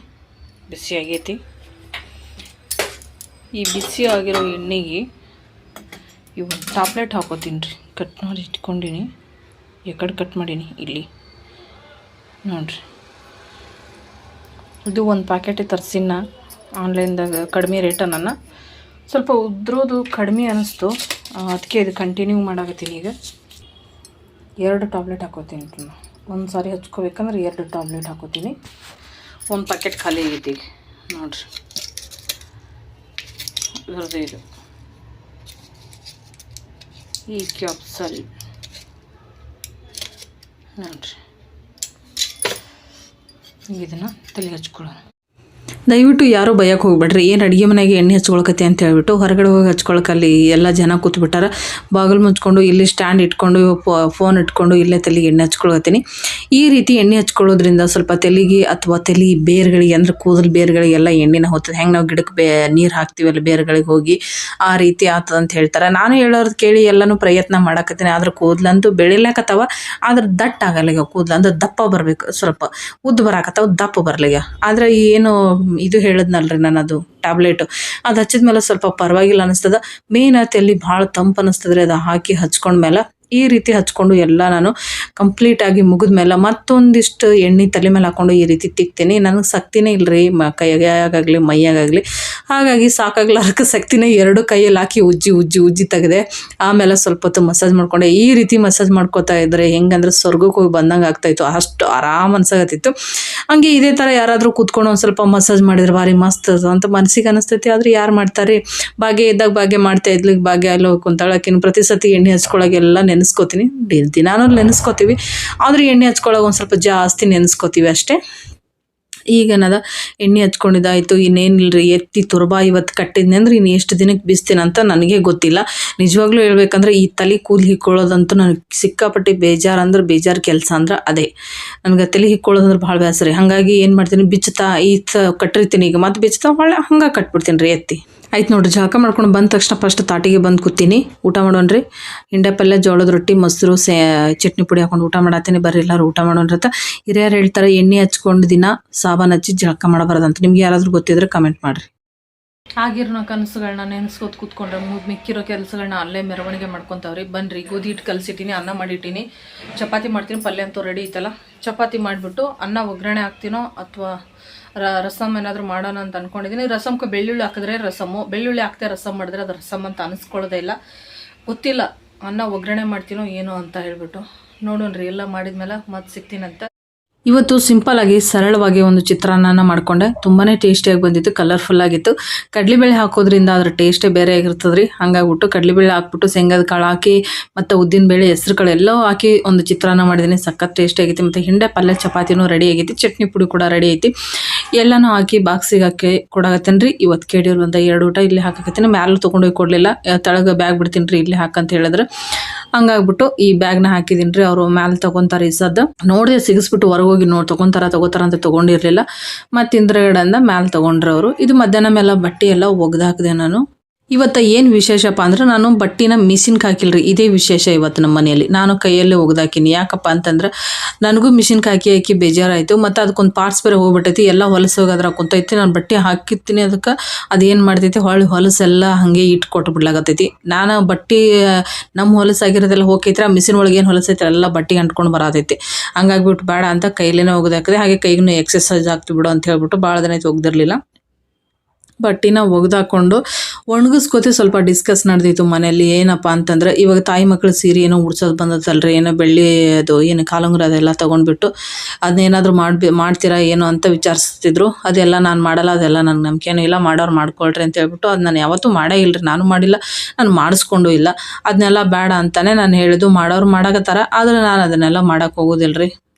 ಬಿಸಿ ಆಗೈತಿ ಈ ಬಿಸಿ ಆಗಿರೋ ಎಣ್ಣೆಗೆ ಇವು ಟಾಪ್ಲೆಟ್ ಹಾಕೋತೀನಿ ರೀ ಕಟ್ ಮಾಡಿ ಇಟ್ಕೊಂಡಿನಿ ಎಕಡೆ ಕಟ್ ಮಾಡೀನಿ ಇಲ್ಲಿ ನೋಡಿರಿ ಇದು ಒಂದು ಪ್ಯಾಕೆಟ್ ತರಿಸಿನ ಆನ್ಲೈನ್ದಾಗ ಕಡಿಮೆ ರೇಟ ನನ್ನ ಸ್ವಲ್ಪ ಉದ್ರೋದು ಕಡಿಮೆ ಅನ್ನಿಸ್ತು ಅದಕ್ಕೆ ಇದು ಕಂಟಿನ್ಯೂ ಮಾಡಾಕತ್ತೀನಿ ಈಗ 2 ಟ್ಯಾಬ್ಲೆಟ್ ಹಾಕೋತೀನಿ ಒಂದು ಸಾರಿ ಹಚ್ಕೋಬೇಕಂದ್ರೆ 2 ಟ್ಯಾಬ್ಲೆಟ್ ಹಾಕೋತೀನಿ ಒಂದು ಪ್ಯಾಕೆಟ್ ಖಾಲಿ ಆಗೈತಿ ನೋಡಿರಿ ಇದ್ರದ್ದು ಇದು ಈ ಕ್ಯಾಪ್ಸಲ್ ನೋಡಿರಿ ಇದನ್ನು ತಲೆಗೆ ಹಚ್ಕೊಳ್ಳೋಣ ದಯವಿಟ್ಟು ಯಾರೂ ಭಯಕ್ಕೆ ಹೋಗ್ಬೇಡ್ರಿ ಏನು ಅಡುಗೆ ಮನೆಗೆ ಎಣ್ಣೆ ಹಚ್ಕೊಳಕತ್ತೆ ಅಂತ ಹೇಳ್ಬಿಟ್ಟು ಹೊರಗಡೆ ಹೋಗಿ ಹಚ್ಕೊಳಕ್ಕೆ ಅಲ್ಲಿ ಎಲ್ಲ ಜನ ಕೂತ್ಬಿಟ್ಟಾರ ಬಾಗಿಲು ಮುಚ್ಕೊಂಡು ಇಲ್ಲಿ ಸ್ಟ್ಯಾಂಡ್ ಇಟ್ಕೊಂಡು ಫೋನ್ ಇಟ್ಕೊಂಡು ಇಲ್ಲೇ ತಲೆಗೆ ಎಣ್ಣೆ ಹಚ್ಕೊಳಕತ್ತೀನಿ ಈ ರೀತಿ ಎಣ್ಣೆ ಹಚ್ಕೊಳ್ಳೋದ್ರಿಂದ ಸ್ವಲ್ಪ ತಲೆಗೆ ಅಥವಾ ತಲೆ ಬೇರ್ಗಳಿಗೆ ಅಂದ್ರೆ ಕೂದಲು ಬೇರ್ಗಳಿಗೆಲ್ಲ ಎಣ್ಣೆನ ಹೋಗ್ತದೆ ಹೆಂಗೆ ನಾವು ಗಿಡಕ್ಕೆ ನೀರು ಹಾಕ್ತೀವಲ್ಲ ಬೇರ್ಗಳಿಗೆ ಹೋಗಿ ಆ ರೀತಿ ಆಗ್ತದೆ ಅಂತ ಹೇಳ್ತಾರೆ ನಾನು ಹೇಳೋದು ಕೇಳಿ ಎಲ್ಲನೂ ಪ್ರಯತ್ನ ಮಾಡಕತ್ತೀನಿ ಆದ್ರೆ ಕೂದಲಂತೂ ಬೆಳಿಲಾಕತ್ತವ ಆದ್ರೆ ದಟ್ಟ ಆಗಲ್ಲ ಈಗ ಕೂದಲು ಅಂದ್ರೆ ದಪ್ಪ ಬರಬೇಕು ಸ್ವಲ್ಪ ಉದ್ದು ಬರಾಕತ್ತವ ದಪ್ಪ ಬರಲಿಗ ಆದರೆ ಏನು ಇದು ಹೇಳಿದ್ನಲ್ರಿ ನಾನು ಅದು ಟ್ಯಾಬ್ಲೆಟು ಅದು ಹಚ್ಚಿದ್ಮೇಲೆ ಸ್ವಲ್ಪ ಪರವಾಗಿಲ್ಲ ಅನ್ನಿಸ್ತದ ಮೇನ್ ತಲೆ ಭಾಳ ತಂಪು ಅನ್ನಿಸ್ತದ್ರಿ ಅದು ಹಾಕಿ ಹಚ್ಕೊಂಡ್ಮೇಲೆ ಈ ರೀತಿ ಹಚ್ಕೊಂಡು ಎಲ್ಲ ನಾನು ಕಂಪ್ಲೀಟಾಗಿ ಮುಗಿದ್ಮೇಲೆ ಮತ್ತೊಂದಿಷ್ಟು ಎಣ್ಣೆ ತಲೆ ಮೇಲೆ ಹಾಕ್ಕೊಂಡು ಈ ರೀತಿ ತಿಕ್ತೀನಿ ನನಗೆ ಶಕ್ತಿನೇ ಇಲ್ಲರಿ ಕೈಯಾಗಲಿ ಮೈಯಾಗಲಿ ಹಾಗಾಗಿ ಸಾಕಾಗ್ಲಾರಕ್ಕೆ ಶಕ್ತಿನೇ 2 ಕೈಯಲ್ಲಿ ಹಾಕಿ ಉಜ್ಜಿ ತೆಗೆದೆ ಆಮೇಲೆ ಸ್ವಲ್ಪ ಹೊತ್ತು ಮಸಾಜ್ ಮಾಡ್ಕೊಂಡೆ ಈ ರೀತಿ ಮಸಾಜ್ ಮಾಡ್ಕೋತಾ ಇದ್ದರೆ ಹೆಂಗಂದ್ರೆ ಸ್ವರ್ಗಕ್ಕೆ ಹೋಗಿ ಬಂದಂಗೆ ಆಗ್ತಾಯಿತ್ತು ಅಷ್ಟು ಆರಾಮ್ ಅನ್ಸಾಗತ್ತಿತ್ತು ಹಂಗೆ ಇದೇ ಥರ ಯಾರಾದರೂ ಕೂತ್ಕೊಂಡು ಒಂದು ಸ್ವಲ್ಪ ಮಸಾಜ್ ಮಾಡಿದ್ರೆ ಭಾರಿ ಮಸ್ತ್ ಅಂತ ಮನಸ್ಸಿಗೆ ಅನಿಸ್ತೈತಿ ಆದರೆ ಯಾರು ಮಾಡ್ತಾರೆ ಭಾಗ್ಯ ಇದ್ದಾಗ ಭಾಗ್ಯ ಮಾಡ್ತಾ ಇದ್ಲಿ ಭಾಗ್ಯ ಅಲ್ಲಿ ಹೋಗಿ ಕುಂತಾಳಕಿನ ಪ್ರತಿ ಸತಿ ಎಣ್ಣೆ ಹಚ್ಕೊಳಗೆಲ್ಲ ನೆನೆಸ್ಕೋತೀನಿ ದಿನಾನು ನೆನೆಸ್ಕೋತೀವಿ ಆದರೆ ಎಣ್ಣೆ ಹಚ್ಕೊಳಗೆ ಒಂದು ಸ್ವಲ್ಪ ಜಾಸ್ತಿ ನೆನೆಸ್ಕೋತೀವಿ ಅಷ್ಟೇ ಈಗೇನದ ಎಣ್ಣೆ ಹಚ್ಕೊಂಡಿದ್ದಾಯಿತು ಇನ್ನೇನಿಲ್ಲರಿ ಎತ್ತಿ ತುರ್ಬಾ ಇವತ್ತು ಕಟ್ಟಿದ್ನಿ ಅಂದ್ರೆ ಇನ್ನು ಎಷ್ಟು ದಿನಕ್ಕೆ ಬೀಸ್ತೀನಿ ಅಂತ ನನಗೆ ಗೊತ್ತಿಲ್ಲ ನಿಜವಾಗ್ಲೂ ಹೇಳ್ಬೇಕಂದ್ರೆ ಈ ತಲೆ ಕೂದಲು ಹಿಕ್ಕೊಳ್ಳೋದಂತೂ ನನಗೆ ಸಿಕ್ಕಾಪಟ್ಟಿ ಬೇಜಾರು ಕೆಲಸ ಅಂದ್ರೆ ಅದೇ ನನಗೆ ತಲೆ ಹಿಕ್ಕೊಳ್ಳೋದಂದ್ರೆ ಭಾಳ ಬೇಸರ ಹಾಗಾಗಿ ಏನು ಮಾಡ್ತೀನಿ ಬಿಚ್ಚುತ್ತಾ ಕಟ್ಟಿರ್ತೀನಿ ಈಗ ಮತ್ತೆ ಬಿಚ್ಚುತ್ತಾ ಹೊಳ್ಳೆ ಹಂಗೆ ಕಟ್ಬಿಡ್ತೀನಿ ರೀ ಎತ್ತಿ ಆಯ್ತು ನೋಡಿರಿ ಜಳಕ ಮಾಡ್ಕೊಂಡು ಬಂದ ತಕ್ಷಣ ಫಸ್ಟ್ ತಾಟಿಗೆ ಬಂದು ಕೂತೀನಿ ಊಟ ಮಾಡೋಣ್ರಿ ಹಿಂಡೆ ಪಲ್ಯ ಜೋಳದ ರೊಟ್ಟಿ ಮೊಸರು ಚಟ್ನಿ ಪುಡಿ ಹಾಕೊಂಡು ಊಟ ಮಾಡತ್ತೀನಿ ಬರ್ರಿ ಎಲ್ಲರೂ ಊಟ ಮಾಡೋಣ್ರಿ ಅಂತ ಹಿರಿಯರು ಹೇಳ್ತಾರೆ ಎಣ್ಣೆ ಹಚ್ಕೊಂಡು ದಿನ ಸಾಬಾನು ಹಚ್ಚಿ ಜಳಕ ಮಾಡಬಾರ್ದಂತ ನಿಮ್ಗೆ ಯಾರಾದರೂ ಗೊತ್ತಿದ್ರೆ ಕಮೆಂಟ್ ಮಾಡಿರಿ ಆಗಿರೋ ಕನಸುಗಳನ್ನ ನೆನೆಸ್ಕೋತ ಕೂತ್ಕೊಂಡ್ರೆ ಮಿಕ್ಕಿರೋ ಕೆಲಸಗಳನ್ನ ಅಲ್ಲೇ ಮೆರವಣಿಗೆ ಮಾಡ್ಕೊತಾವ್ರಿ ಬನ್ರಿ ಗೋಧಿ ಹಿಟ್ಟು ಕಲಸಿಟ್ಟಿನಿ ಅನ್ನ ಮಾಡಿಟ್ಟಿನಿ ಚಪಾತಿ ಮಾಡ್ತೀನಿ ಪಲ್ಯ ಅಂತೂ ರೆಡಿ ಐತಲ್ಲ ಚಪಾತಿ ಮಾಡಿಬಿಟ್ಟು ಅನ್ನ ಒಗ್ಗರಣೆ ಹಾಕ್ತೀನೋ ಅಥವಾ ರಸಮ್ ಏನಾದರೂ ಮಾಡೋಣ ಅಂತ ಅಂದ್ಕೊಂಡಿದ್ದೀನಿ ರಸಮ್ಗೆ ಬೆಳ್ಳುಳ್ಳಿ ಹಾಕಿದ್ರೆ ರಸಮ್ಮು ಬೆಳ್ಳುಳ್ಳಿ ಹಾಕ್ತೆ ರಸಮ್ ಮಾಡಿದ್ರೆ ಅದು ರಸಮ್ ಅಂತ ಅನಿಸ್ಕೊಳ್ಳೋದೇ ಇಲ್ಲ ಗೊತ್ತಿಲ್ಲ ಅನ್ನ ಒಗ್ಗರಣೆ ಮಾಡ್ತೀನೋ ಏನೋ ಅಂತ ಹೇಳ್ಬಿಟ್ಟು ನೋಡೋಣ್ರಿ ಎಲ್ಲ ಮಾಡಿದ್ಮೇಲೆ ಮತ್ತೆ ಸಿಗ್ತೀನಂತ ಇವತ್ತು ಸಿಂಪಲ್ಲಾಗಿ ಸರಳವಾಗಿ ಒಂದು ಚಿತ್ರಾನ್ನ ಮಾಡಿಕೊಂಡೆ ತುಂಬಾ ಟೇಸ್ಟಿಯಾಗಿ ಬಂದಿತ್ತು ಕಲರ್ಫುಲ್ ಆಗಿತ್ತು ಕಡಲೆಬೇಳೆ ಹಾಕೋದ್ರಿಂದ ಅದ್ರ ಟೇಸ್ಟೇ ಬೇರೆ ಆಗಿರ್ತದೆ ರೀ ಹಾಗಾಗ್ಬಿಟ್ಟು ಕಡಲೆಬೇಳೆ ಹಾಕ್ಬಿಟ್ಟು ಶೇಂಗಾದ ಕಾಳು ಹಾಕಿ ಮತ್ತು ಉದ್ದಿನಬೇಳೆ ಹೆಸರು ಕಾಳು ಎಲ್ಲವೂ ಹಾಕಿ ಒಂದು ಚಿತ್ರಾನ್ನ ಮಾಡಿದ್ದೀನಿ ಸಖತ್ ಟೇಸ್ಟಿ ಆಗೈತಿ ಮತ್ತು ಹಿಂಡೆ ಪಲ್ಯ ಚಪಾತಿನೂ ರೆಡಿ ಆಗೈತಿ ಚಟ್ನಿ ಪುಡಿ ಕೂಡ ರೆಡಿ ಐತಿ ಎಲ್ಲನೂ ಹಾಕಿ ಬಾಕ್ಸಿಗೆ ಹಾಕಿ ಕೊಡಾಕತ್ತೇನೆ ರೀ ಇವತ್ತು ಕೇಳಿರೋ ಒಂದು 2 ಊಟ ಇಲ್ಲಿ ಹಾಕಕತ್ತೀನಿ ಮ್ಯಾಲೆ ತೊಗೊಂಡೋಗಿ ಕೊಡಲಿಲ್ಲ ತಳಗ ಬ್ಯಾಗ್ ಬಿಡ್ತೀನಿ ರೀ ಇಲ್ಲಿ ಹಾಕಂತ ಹೇಳಿದ್ರೆ ಹಂಗಾಗ್ಬಿಟ್ಟು ಈ ಬ್ಯಾಗ್ನ ಹಾಕಿದೀನಿ ರೀ. ಅವರು ಮ್ಯಾಲೆ ತೊಗೊತಾರೆ ಈ ಸದ್ದು ನೋಡಿದೆ, ಸಿಗಿಸ್ಬಿಟ್ಟು ಹೊರಗೆ ಹೋಗಿ ತೊಗೋತಾರ ಅಂತ ತೊಗೊಂಡಿರಲಿಲ್ಲ. ಮತ್ತು ಹಿಂದ್ರಗಡೆಯಿಂದ ಮ್ಯಾಲೆ ತೊಗೊಂಡ್ರೆ ಅವರು. ಇದು ಮಧ್ಯಾಹ್ನ ಮೇಲೆ ಬಟ್ಟೆ ಎಲ್ಲ ಒಗ್ದಾಕಿದೆ ನಾನು. ಇವತ್ತು ಏನು ವಿಶೇಷಪ್ಪ ಅಂದ್ರೆ ನಾನು ಬಟ್ಟಿನ ಮಿಷಿನ್ಗೆ ಹಾಕಿಲ್ರಿ. ಇದೇ ವಿಶೇಷ ಇವತ್ತು ನಮ್ಮ ಮನೆಯಲ್ಲಿ. ನಾನು ಕೈಯಲ್ಲೇ ಒಗ್ದಾಕಿನಿ. ಯಾಕಪ್ಪ ಅಂತಂದ್ರೆ ನನಗೂ ಮಿಷಿನ್ಗೆ ಹಾಕಿ ಬೇಜಾರಾಯಿತು. ಮತ್ತು ಅದಕ್ಕೊಂದು ಪಾರ್ಟ್ಸ್ ಬೇರೆ ಹೋಗ್ಬಿಟ್ಟೈತಿ, ಎಲ್ಲ ಹೊಲಸು ಹೋಗೋದ್ರ ಕುಂತೈತಿ. ನಾನು ಬಟ್ಟೆ ಹಾಕಿರ್ತೀನಿ, ಅದಕ್ಕೆ ಅದೇನು ಮಾಡ್ತೈತಿ ಹೊಲಸೆಲ್ಲ ಹಾಗೆ ಇಟ್ಟು ಕೊಟ್ಟು ಬಿಡ್ಲಾಗತ್ತೈತಿ. ನಾನು ಬಟ್ಟೆ ನಮ್ಮ ಹೊಲಸಾಗಿರೋದೆಲ್ಲ ಹೋಗೈತ್ರಿ, ಆ ಮಿಷಿನ್ ಒಳಗೆ ಏನು ಹೊಲಸೈತಿ ಎಲ್ಲ ಬಟ್ಟೆಗೆ ಅಂಟ್ಕೊಂಡು ಬರತೈತಿ. ಹಂಗಾಗ್ಬಿಟ್ಟು ಬೇಡ ಅಂತ ಕೈಲೇನೆ ಒಗ್ದಾಕಿದೆ. ಹಾಗೆ ಕೈಗೂ ಎಕ್ಸಸೈಸ್ ಆಗ್ತಿ ಬಿಡು ಅಂತ ಹೇಳ್ಬಿಟ್ಟು ಭಾಳ ದಿನ ಆಯ್ತು ಒಗ್ದಿರಲಿಲ್ಲ. ಬಟ್ಟಿನ ಒಗ್ದಾಕೊಂಡು ಒಣಗಿಸ್ಕೋತಿ ಸ್ವಲ್ಪ ಡಿಸ್ಕಸ್ ನಡೆದಿತ್ತು ಮನೆಯಲ್ಲಿ. ಏನಪ್ಪ ಅಂತಂದ್ರೆ ಇವಾಗ ತಾಯಿ ಮಕ್ಕಳು ಸೀರೆ ಏನೋ ಉಡ್ಸೋದು ಬಂದತ್ತಲ್ರಿ, ಏನೋ ಬೆಳ್ಳಿ ಅದು ಏನು ಕಾಲುಂಗುರ ಅದೆಲ್ಲ ತೊಗೊಂಡ್ಬಿಟ್ಟು ಅದನ್ನೇನಾದರೂ ಮಾಡ್ತೀರಾ ಏನೋ ಅಂತ ವಿಚಾರಿಸ್ತಿದ್ರು. ಅದೆಲ್ಲ ನಾನು ಮಾಡಲ್ಲ, ಅದೆಲ್ಲ ನನಗೆ ನಂಬಿಕೆನೂ ಇಲ್ಲ. ಮಾಡೋರು ಮಾಡ್ಕೊಳ್ರಿ ಅಂತ ಹೇಳ್ಬಿಟ್ಟು ಅದು ನಾನು ಯಾವತ್ತೂ ಮಾಡೇ ಇಲ್ಲರಿ. ನಾನು ಮಾಡಿಲ್ಲ, ನಾನು ಮಾಡಿಸ್ಕೊಂಡು ಇಲ್ಲ. ಅದನ್ನೆಲ್ಲ ಬೇಡ ಅಂತಲೇ ನಾನು ಹೇಳಿದ್ದು. ಮಾಡೋರು ಮಾಡಕತ್ತಾರ, ಆದರೆ ನಾನು ಅದನ್ನೆಲ್ಲ ಮಾಡೋಕೆ ಹೋಗೋದಿಲ್ಲ ರೀ.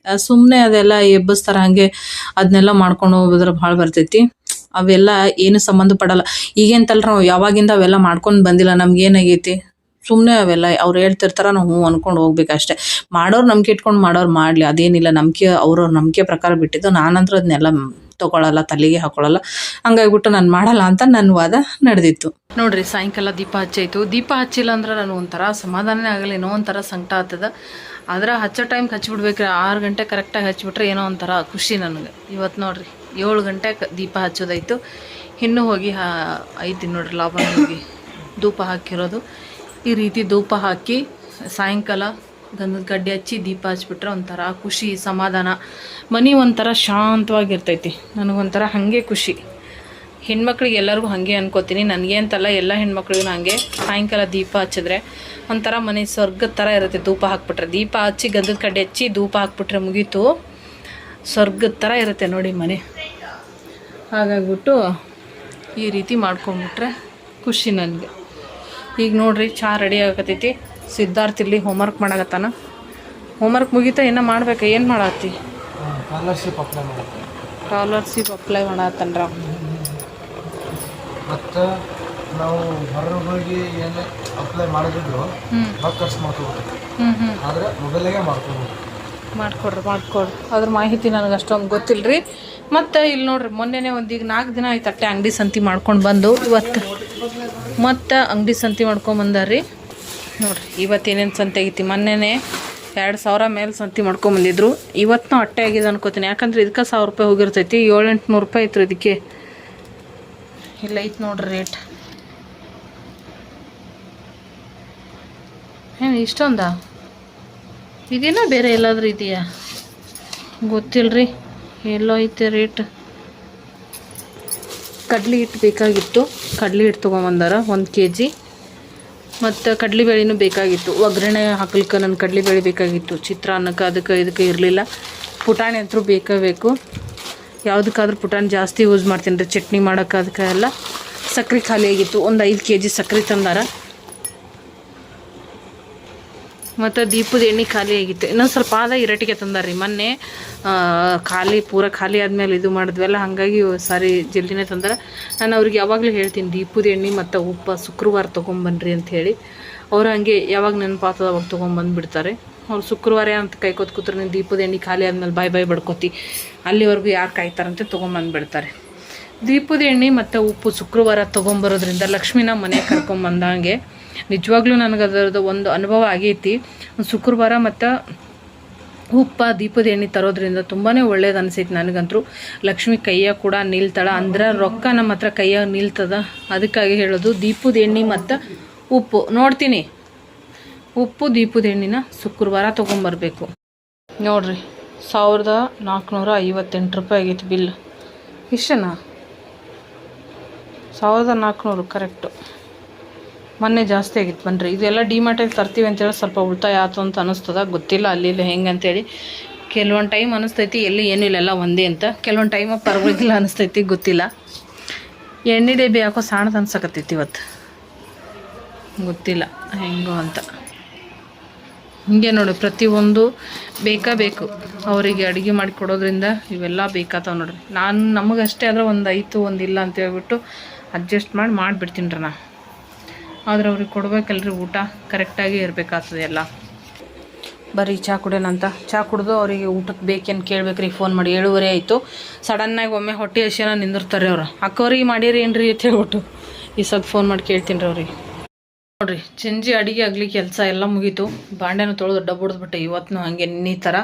ಸುಮ್ಮನೆ ಅದೆಲ್ಲ ಎಬ್ಬಿಸ್ತಾರೆ, ಹಾಗೆ ಅದನ್ನೆಲ್ಲ ಮಾಡ್ಕೊಂಡು ಹೋಗೋದ್ರೆ ಭಾಳ ಬರ್ತೈತಿ. ಅವೆಲ್ಲ ಏನು ಸಂಬಂಧಪಡಲ್ಲ. ಈಗೇಂತಲ್ರಿ ನಾವು ಯಾವಾಗಿಂದ ಅವೆಲ್ಲ ಮಾಡ್ಕೊಂಡು ಬಂದಿಲ್ಲ. ನಮ್ಗೇನಾಗೈತಿ, ಸುಮ್ಮನೆ ಅವೆಲ್ಲ ಅವ್ರು ಹೇಳ್ತಿರ್ತಾರೆ, ನಾವು ಹ್ಞೂ ಅಂದ್ಕೊಂಡು ಹೋಗ್ಬೇಕಷ್ಟೆ. ಮಾಡೋರು ನಂಬಿಕೆ ಇಟ್ಕೊಂಡು ಮಾಡೋರು ಮಾಡಲಿ, ಅದೇನಿಲ್ಲ. ನಂಬಿಕೆ ಅವ್ರವ್ರ ನಂಬಿಕೆ ಪ್ರಕಾರ ಬಿಟ್ಟಿದ್ದು. ನಾನಂದ್ರೆ ಅದನ್ನೆಲ್ಲ ತೊಗೊಳಲ್ಲ, ತಲೆಗೆ ಹಾಕೊಳ್ಳಲ್ಲ. ಹಂಗಾಗ್ಬಿಟ್ಟು ನಾನು ಮಾಡಲ್ಲ ಅಂತ ನನ್ನ ವಾದ ನಡೆದಿತ್ತು ನೋಡ್ರಿ. ಸಾಯಂಕಾಲ ದೀಪ ಹಚ್ಚಾಯ್ತು. ದೀಪ ಹಚ್ಚಿಲ್ಲ ಅಂದ್ರೆ ನಾನು ಒಂಥರ ಸಮಾಧಾನನೇ ಆಗಲ್ಲ, ಏನೋ ಒಂಥರ ಸಂಕಟ ಆಗ್ತದೆ. ಆದ್ರೆ ಹಚ್ಚೋ ಟೈಮ್ಗೆ ಹಚ್ಬಿಡ್ಬೇಕ್ರಿ. 6 ಗಂಟೆ ಕರೆಕ್ಟಾಗಿ ಹಚ್ಬಿಟ್ರೆ ಏನೋ ಒಂಥರ ಖುಷಿ ನನಗೆ. ಇವತ್ತು ನೋಡಿರಿ 7 ಗಂಟೆಗೆ ದೀಪ ಹಚ್ಚೋದಾಯ್ತು. ಇನ್ನೂ ಹೋಗಿ ಐತಿ ನೋಡ್ರಿ, ಲಾಭ ಹೋಗಿ ಧೂಪ ಹಾಕಿರೋದು. ಈ ರೀತಿ ಧೂಪ ಹಾಕಿ ಸಾಯಂಕಾಲ ಗಂಧದ ಕಡ್ಡಿ ಹಚ್ಚಿ ದೀಪ ಹಚ್ಬಿಟ್ರೆ ಒಂಥರ ಖುಷಿ, ಸಮಾಧಾನ. ಮನೆ ಒಂಥರ ಶಾಂತವಾಗಿರ್ತೈತಿ. ನನಗೊಂಥರ ಹಾಗೆ ಖುಷಿ. ಹೆಣ್ಮಕ್ಳಿಗೆ ಎಲ್ಲರಿಗೂ ಹಾಗೆ ಅನ್ಕೋತೀನಿ, ನನಗೆ ಅಂತಲ್ಲ, ಎಲ್ಲ ಹೆಣ್ಮಕ್ಳಿಗೂ ಹಾಗೆ. ಸಾಯಂಕಾಲ ದೀಪ ಹಚ್ಚಿದ್ರೆ ಒಂಥರ ಮನೆ ಸ್ವರ್ಗದ ಥರ ಇರುತ್ತೆ. ಧೂಪ ಹಾಕ್ಬಿಟ್ರೆ, ದೀಪ ಹಚ್ಚಿ ಗಂಧದ ಕಡ್ಡಿ ಹಚ್ಚಿ ಧೂಪ ಹಾಕ್ಬಿಟ್ರೆ ಮುಗೀತು, ಸ್ವರ್ಗದ ಥರ ಇರುತ್ತೆ ನೋಡಿ ಮನೆ. ಹಾಗಾಗ್ಬಿಟ್ಟು ಈ ರೀತಿ ಮಾಡ್ಕೊಂಬಿಟ್ರೆ ಖುಷಿ ನನಗೆ. ಈಗ ನೋಡಿರಿ ಚಹಾ ರೆಡಿ ಆಗತೈತಿ. ಸಿದ್ಧಾರ್ಥ ಇಲ್ಲಿ ಹೋಮ್ವರ್ಕ್ ಮಾಡಕತ್ತಾನ. ಹೋಮ್ವರ್ಕ್ ಮುಗೀತಾ ಏನೋ ಮಾಡ್ಬೇಕಾ? ಏನು ಮಾಡತ್ತಿ? Scholarship apply ಮಾಡತ್ತನ್ರ. ಮತ್ತು ನಾವು ಹೊರಗೆ ಹೋಗಿ ಏನು ಅಪ್ಲೈ ಮಾಡಿದ್ರು ಖರ್ಚು ಮಾಡ್ಕೋಬೋದು, ಆದರೆ ಮೊಬೈಲಾಗೆ ಮಾಡ್ಕೊಡ್ರಿ. ಅದ್ರ ಮಾಹಿತಿ ನನಗೆ ಅಷ್ಟೊಂದು ಗೊತ್ತಿಲ್ಲ ರೀ. ಮತ್ತು ಇಲ್ಲಿ ನೋಡ್ರಿ, ಮೊನ್ನೆನೇ ಈಗ 4 ದಿನ ಆಯ್ತು ಅಟ್ಟೆ ಅಂಗಡಿ ಸಂತಿ ಮಾಡ್ಕೊಂಡು ಬಂದು. ಇವತ್ತು ಮತ್ತು ಅಂಗಡಿ ಸಂತಿ ಮಾಡ್ಕೊಂಬಂದಾರ್ರಿ. ನೋಡಿರಿ ಇವತ್ತೇನೇನು ಸಂತೆ ಆಗೈತಿ. ಮೊನ್ನೆನೇ 2,000 ಮೇಲೆ ಸಂತಿ ಮಾಡ್ಕೊಂಬಂದಿದ್ರು. ಇವತ್ತು ಅಟ್ಟೆ ಆಗಿದೆ ಅನ್ಕೋತೀನಿ. ಯಾಕಂದ್ರೆ ಇದಕ್ಕೆ 1,000 ರೂಪಾಯಿ ಹೋಗಿರ್ತೈತಿ. 700-800 ರೂಪಾಯಿ ಐತ್ರಿ ಇದಕ್ಕೆ. ಇಲ್ಲ ಐತೆ ನೋಡ್ರಿ ರೇಟ್. ಏನು ಇಷ್ಟೊಂದಾ? ಇದೇನೋ ಬೇರೆ ಎಲ್ಲಾದ್ರೂ ಇದೆಯಾ ಗೊತ್ತಿಲ್ಲರಿ. ಎಲ್ಲೋ ಐತೆ ರೇಟ್. ಕಡ್ಲಿ ಹಿಟ್ಟು ಬೇಕಾಗಿತ್ತು. ಕಡ್ಲಿ ಹಿಟ್ಟು ತೊಗೊಂಬಂದಾರ 1 kg. ಮತ್ತು ಕಡ್ಲಿಬೇಳೆನೂ ಬೇಕಾಗಿತ್ತು. ಒಗ್ಗರಣೆ ಹಾಕ್ಲಿಕ್ಕೆ ನನ್ನ ಕಡ್ಲಿಬೇಳೆ ಬೇಕಾಗಿತ್ತು. ಚಿತ್ರಾನ್ನಕ್ಕೆ ಅದಕ್ಕೆ ಇದಕ್ಕೆ ಇರಲಿಲ್ಲ. ಪುಟಾಣಿ ಅಂತೂ ಬೇಕೇ ಬೇಕು. ಯಾವುದಕ್ಕಾದ್ರೂ ಪುಟಾಣಿ ಜಾಸ್ತಿ ಯೂಸ್ ಮಾಡ್ತೀನಿ ರೀ, ಚಟ್ನಿ ಮಾಡೋಕೆ ಅದಕ್ಕೆ ಎಲ್ಲ. ಸಕ್ಕರೆ ಖಾಲಿ ಆಗಿತ್ತು. ಒಂದು 5 kg ಸಕ್ಕರೆ ತಂದಾರ. ಮತ್ತು ದೀಪದ ಎಣ್ಣೆ ಖಾಲಿ ಆಗಿತ್ತು. ಇನ್ನೊಂದು ಸ್ವಲ್ಪ ಆದ ಇರಟಿಗೆ ತಂದಾರ್ರಿ. ಮೊನ್ನೆ ಪೂರ ಖಾಲಿ ಆದಮೇಲೆ ಇದು ಮಾಡಿದ್ವಲ್ಲ, ಹಾಗಾಗಿ ಸಾರಿ ಜಲ್ದಿನೇ ತಂದಾರ. ನಾನು ಅವ್ರಿಗೆ ಯಾವಾಗಲೂ ಹೇಳ್ತೀನಿ ದೀಪದ ಎಣ್ಣೆ ಮತ್ತು ಉಪ್ಪು ಶುಕ್ರವಾರ ತೊಗೊಂಬನ್ರಿ ಅಂಥೇಳಿ. ಅವ್ರು ಹಂಗೆ ಯಾವಾಗ ನೆನಪಾಗ್ತದೆ ಅವಾಗ ತೊಗೊಂಬಂದುಬಿಡ್ತಾರೆ. ಅವ್ರು ಶುಕ್ರವಾರ ಅಂತ ಕಾಯ್ಕೋತ ಕೂತ್ರೆ ನೀನು ದೀಪದ ಎಣ್ಣೆ ಖಾಲಿ ಆದಮೇಲೆ ಬಾಯ್ ಬಡ್ಕೋತಿ, ಅಲ್ಲಿವರೆಗೂ ಯಾರು ಕಾಯ್ತಾರಂತೆ ತೊಗೊಂಬಂದುಬಿಡ್ತಾರೆ. ದೀಪದ ಎಣ್ಣೆ ಮತ್ತು ಉಪ್ಪು ಶುಕ್ರವಾರ ತೊಗೊಂಬರೋದ್ರಿಂದ ಲಕ್ಷ್ಮಿನ ಮನೆಗೆ ಕರ್ಕೊಂಬಂದಂಗೆ. ನಿಜವಾಗ್ಲೂ ನನಗೆ ಅದರದ್ದು ಒಂದು ಅನುಭವ ಆಗೈತಿ. ಶುಕ್ರವಾರ ಮತ್ತು ಉಪ್ಪು ದೀಪದ ಎಣ್ಣೆ ತರೋದ್ರಿಂದ ತುಂಬಾ ಒಳ್ಳೇದು ಅನಿಸೈತಿ ನನಗಂತೂ. ಲಕ್ಷ್ಮಿ ಕೈಯ ಕೂಡ ನಿಲ್ತಾಳ, ಅಂದ್ರೆ ರೊಕ್ಕ ನಮ್ಮ ಹತ್ರ ಕೈಯಾಗ ನಿಲ್ತದ. ಅದಕ್ಕಾಗಿ ಹೇಳೋದು ದೀಪದ ಎಣ್ಣೆ ಮತ್ತು ಉಪ್ಪು. ನೋಡ್ತೀನಿ, ಉಪ್ಪು ದೀಪದ ಎಣ್ಣೆನ ಶುಕ್ರವಾರ ತೊಗೊಂಬರ್ಬೇಕು. ನೋಡಿರಿ 1,458 ರೂಪಾಯಿ ಆಗೈತಿ ಬಿಲ್. ಇಷ್ಟನಾ? 1,400 ಕರೆಕ್ಟು. ಮೊನ್ನೆ ಜಾಸ್ತಿ ಆಗಿತ್ತು ಬನ್ನಿರಿ. ಇದೆಲ್ಲ ಡಿಮಾರ್ಟಲ್ಲಿ ತರ್ತೀವಿ ಅಂತೇಳಿ ಸ್ವಲ್ಪ ಉಳಿತಾಯ ಆಯ್ತು ಅಂತ ಅನ್ನಿಸ್ತದ. ಗೊತ್ತಿಲ್ಲ ಅಲ್ಲಿ ಹೆಂಗೆ ಅಂತೇಳಿ. ಕೆಲವೊಂದು ಟೈಮ್ ಅನ್ನಿಸ್ತೈತಿ ಎಲ್ಲಿ ಏನೂ ಇಲ್ಲ, ಎಲ್ಲ ಒಂದೇ ಅಂತ. ಕೆಲವೊಂದು ಟೈಮ ಪರವಾಗಿಲ್ಲ ಅನ್ನಿಸ್ತೈತಿ, ಗೊತ್ತಿಲ್ಲ. ಎಣ್ಣೆ ಡಬ್ಬಿ ಯಾಕೋ ಸಾಣದ ಅನ್ಸಕತ್ತೈತಿ ಇವತ್ತು, ಗೊತ್ತಿಲ್ಲ ಹೆಂಗೋ ಅಂತ. ಹಿಂಗೆ ನೋಡಿ, ಪ್ರತಿಯೊಂದು ಬೇಕು. ಅವರಿಗೆ ಅಡುಗೆ ಮಾಡಿ ಕೊಡೋದ್ರಿಂದ ಇವೆಲ್ಲ ಬೇಕಾತಾವ ನೋಡ್ರಿ. ನಮಗಷ್ಟೇ ಆದರೆ ಒಂದು ಐತು ಒಂದಿಲ್ಲ ಅಂತ ಹೇಳ್ಬಿಟ್ಟು ಅಡ್ಜಸ್ಟ್ ಮಾಡಿಬಿಡ್ತೀನಿ ರೀ. ಆದ್ರೆ ಅವ್ರಿಗೆ ಕೊಡ್ಬೇಕಲ್ರಿ ಊಟ ಕರೆಕ್ಟಾಗಿ ಇರಬೇಕಾಗ್ತದೆ ಎಲ್ಲ. ಬರ್ರಿ ಚಹಾ ಕುಡಿಯೋಣಂತ. ಚಹಾ ಕುಡಿದು ಅವರಿಗೆ ಊಟಕ್ಕೆ ಬೇಕೇನು ಕೇಳ್ಬೇಕ್ರಿ, ಫೋನ್ ಮಾಡಿ 7:30 ಆಯಿತು. ಸಡನ್ನಾಗಿ ಒಮ್ಮೆ ಹೊಟ್ಟೆ ಹಸಿನ ನಿಂದಿರ್ತಾರೆ ಅವ್ರು. ಅಕ್ಕವ್ರಿಗೆ ಮಾಡಿರಿ ಏನ್ರಿ ಅಂತ ಹೇಳ್ಬಿಟ್ಟು ಈ ಸ್ವಲ್ಪ ಫೋನ್ ಮಾಡಿ ಕೇಳ್ತೀನಿ ರೀ ಅವ್ರಿಗೆ. ನೋಡಿರಿ ಸಂಜೆ ಅಡುಗೆ ಆಗಲಿ ಕೆಲಸ ಎಲ್ಲ ಮುಗೀತು. ಬಾಂಡೆನೂ ತೊಳೆದು ಡಬ್ಬು ಹೊಡೆದ್ಬಿಟ್ಟೆ. ಇವತ್ತು ಹಾಗೆ ನಿನ್ನೆ ಥರ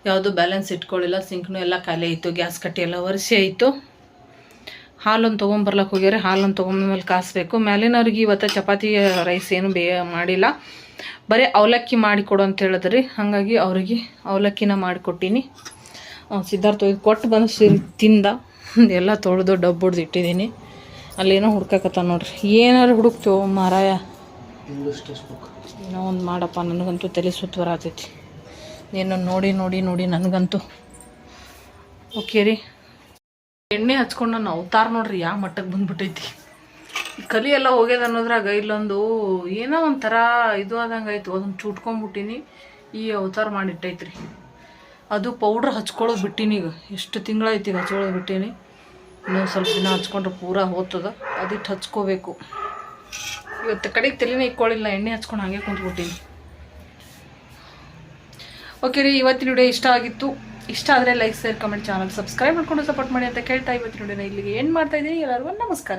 ಯಾವುದು ಬ್ಯಾಲೆನ್ಸ್ ಇಟ್ಕೊಳ್ಳಿಲ್ಲ. ಸಿಂಕ್ನೂ ಎಲ್ಲ ಖಾಲಿ ಆಯಿತು, ಗ್ಯಾಸ್ ಕಟ್ಟಿ ಎಲ್ಲ ಒರೆಸಿ ಆಯಿತು. ಹಾಲೊಂದು ತೊಗೊಂಬರ್ಲಕ್ಕೆ ಹೋಗ್ಯಾರೆ. ಹಾಲೊಂದು ತೊಗೊಂಬಂದ್ಮೇಲೆ ಕಾಸಬೇಕು. ಮೇಲಿನವ್ರಿಗೆ ಇವತ್ತು ಚಪಾತಿ ರೈಸ್ ಏನು ಮಾಡಿಲ್ಲ, ಬರೀ ಅವಲಕ್ಕಿ ಮಾಡಿಕೊಡು ಅಂತ ಹೇಳಿದ್ರಿ. ಹಾಗಾಗಿ ಅವ್ರಿಗೆ ಅವಲಕ್ಕಿನ ಮಾಡಿಕೊಟ್ಟೀನಿ. ಸಿದ್ಧಾರ್ಥ ಒಯ್ದು ಕೊಟ್ಟು ಬಂದು ತಿಂದ. ಎಲ್ಲ ತೊಳೆದು ಡಬ್ಬು ಹೊಡೆದು ಇಟ್ಟಿದ್ದೀನಿ. ಅಲ್ಲೇನೋ ಹುಡ್ಕಕತ್ತ ನೋಡ್ರಿ. ಏನಾರು ಹುಡುಕ್ತೇವೆ ಮಾರಾಯ, ಏನೋ ಒಂದು ಮಾಡಪ್ಪ. ನನಗಂತೂ ತಲೆ ಸುತ್ತು ಬರತೈತಿ. ಏನೋ ನೋಡಿ ನೋಡಿ ನೋಡಿ ನನಗಂತೂ. ಓಕೆ ರೀ, ಎಣ್ಣೆ ಹಚ್ಕೊಂಡು ನಾನು ಅವತಾರ ನೋಡ್ರಿ ಯಾವ ಮಟ್ಟಕ್ಕೆ ಬಂದ್ಬಿಟ್ಟೈತಿ. ಕಲಿ ಎಲ್ಲ ಹೋಗ್ಯದ ಅನ್ನೋದ್ರಾಗ ಇಲ್ಲೊಂದು ಏನೋ ಒಂಥರ ಇದು ಆದಂಗೆ ಆಯಿತು. ಅದನ್ನು ಚುಟ್ಕೊಂಡ್ಬಿಟ್ಟಿನಿ. ಈ ಅವತಾರ ಮಾಡಿಟ್ಟೈತ್ರಿ. ಅದು ಪೌಡ್ರ್ ಹಚ್ಕೊಳ್ಳೋದು ಬಿಟ್ಟಿನಿ. ಈಗ ಎಷ್ಟು ತಿಂಗಳಾಯ್ತು ಈಗ ಹಚ್ಕೊಳ್ಳೋದು ಬಿಟ್ಟೀನಿ. ಇನ್ನೊಂದು ಸ್ವಲ್ಪ ದಿನ ಹಚ್ಕೊಂಡ್ರೆ ಪೂರಾ ಹೋಗ್ತದ. ಅದಿಟ್ಟು ಹಚ್ಕೋಬೇಕು. ಇವತ್ತು ಕಡೆಗೆ ತಲೆನೇ ಇಕ್ಕೊಳ್ಳಿಲ್ಲ, ಎಣ್ಣೆ ಹಚ್ಕೊಂಡು ಹಾಗೆ ಕುಂತ್ಬಿಟ್ಟೀನಿ. ಓಕೆ ರೀ, ಇವತ್ತಿನ ವಿಡಿಯೋ ಇಷ್ಟ ಆಗಿತ್ತು. ಇಷ್ಟ ಆದರೆ like, share, comment, channel subscribe ಮಾಡ್ಕೊಂಡು ಸಪೋರ್ಟ್ ಮಾಡಿ ಅಂತ ಕೇಳ್ತಾ ಇವತ್ತಿನ ವಿಡಿಯೋನ ಇಲ್ಲಿಗೆ ಏನು ಮಾಡ್ತಾ ಇದ್ದೀನಿ. ಎಲ್ಲರಿಗೂ ನಮಸ್ಕಾರ.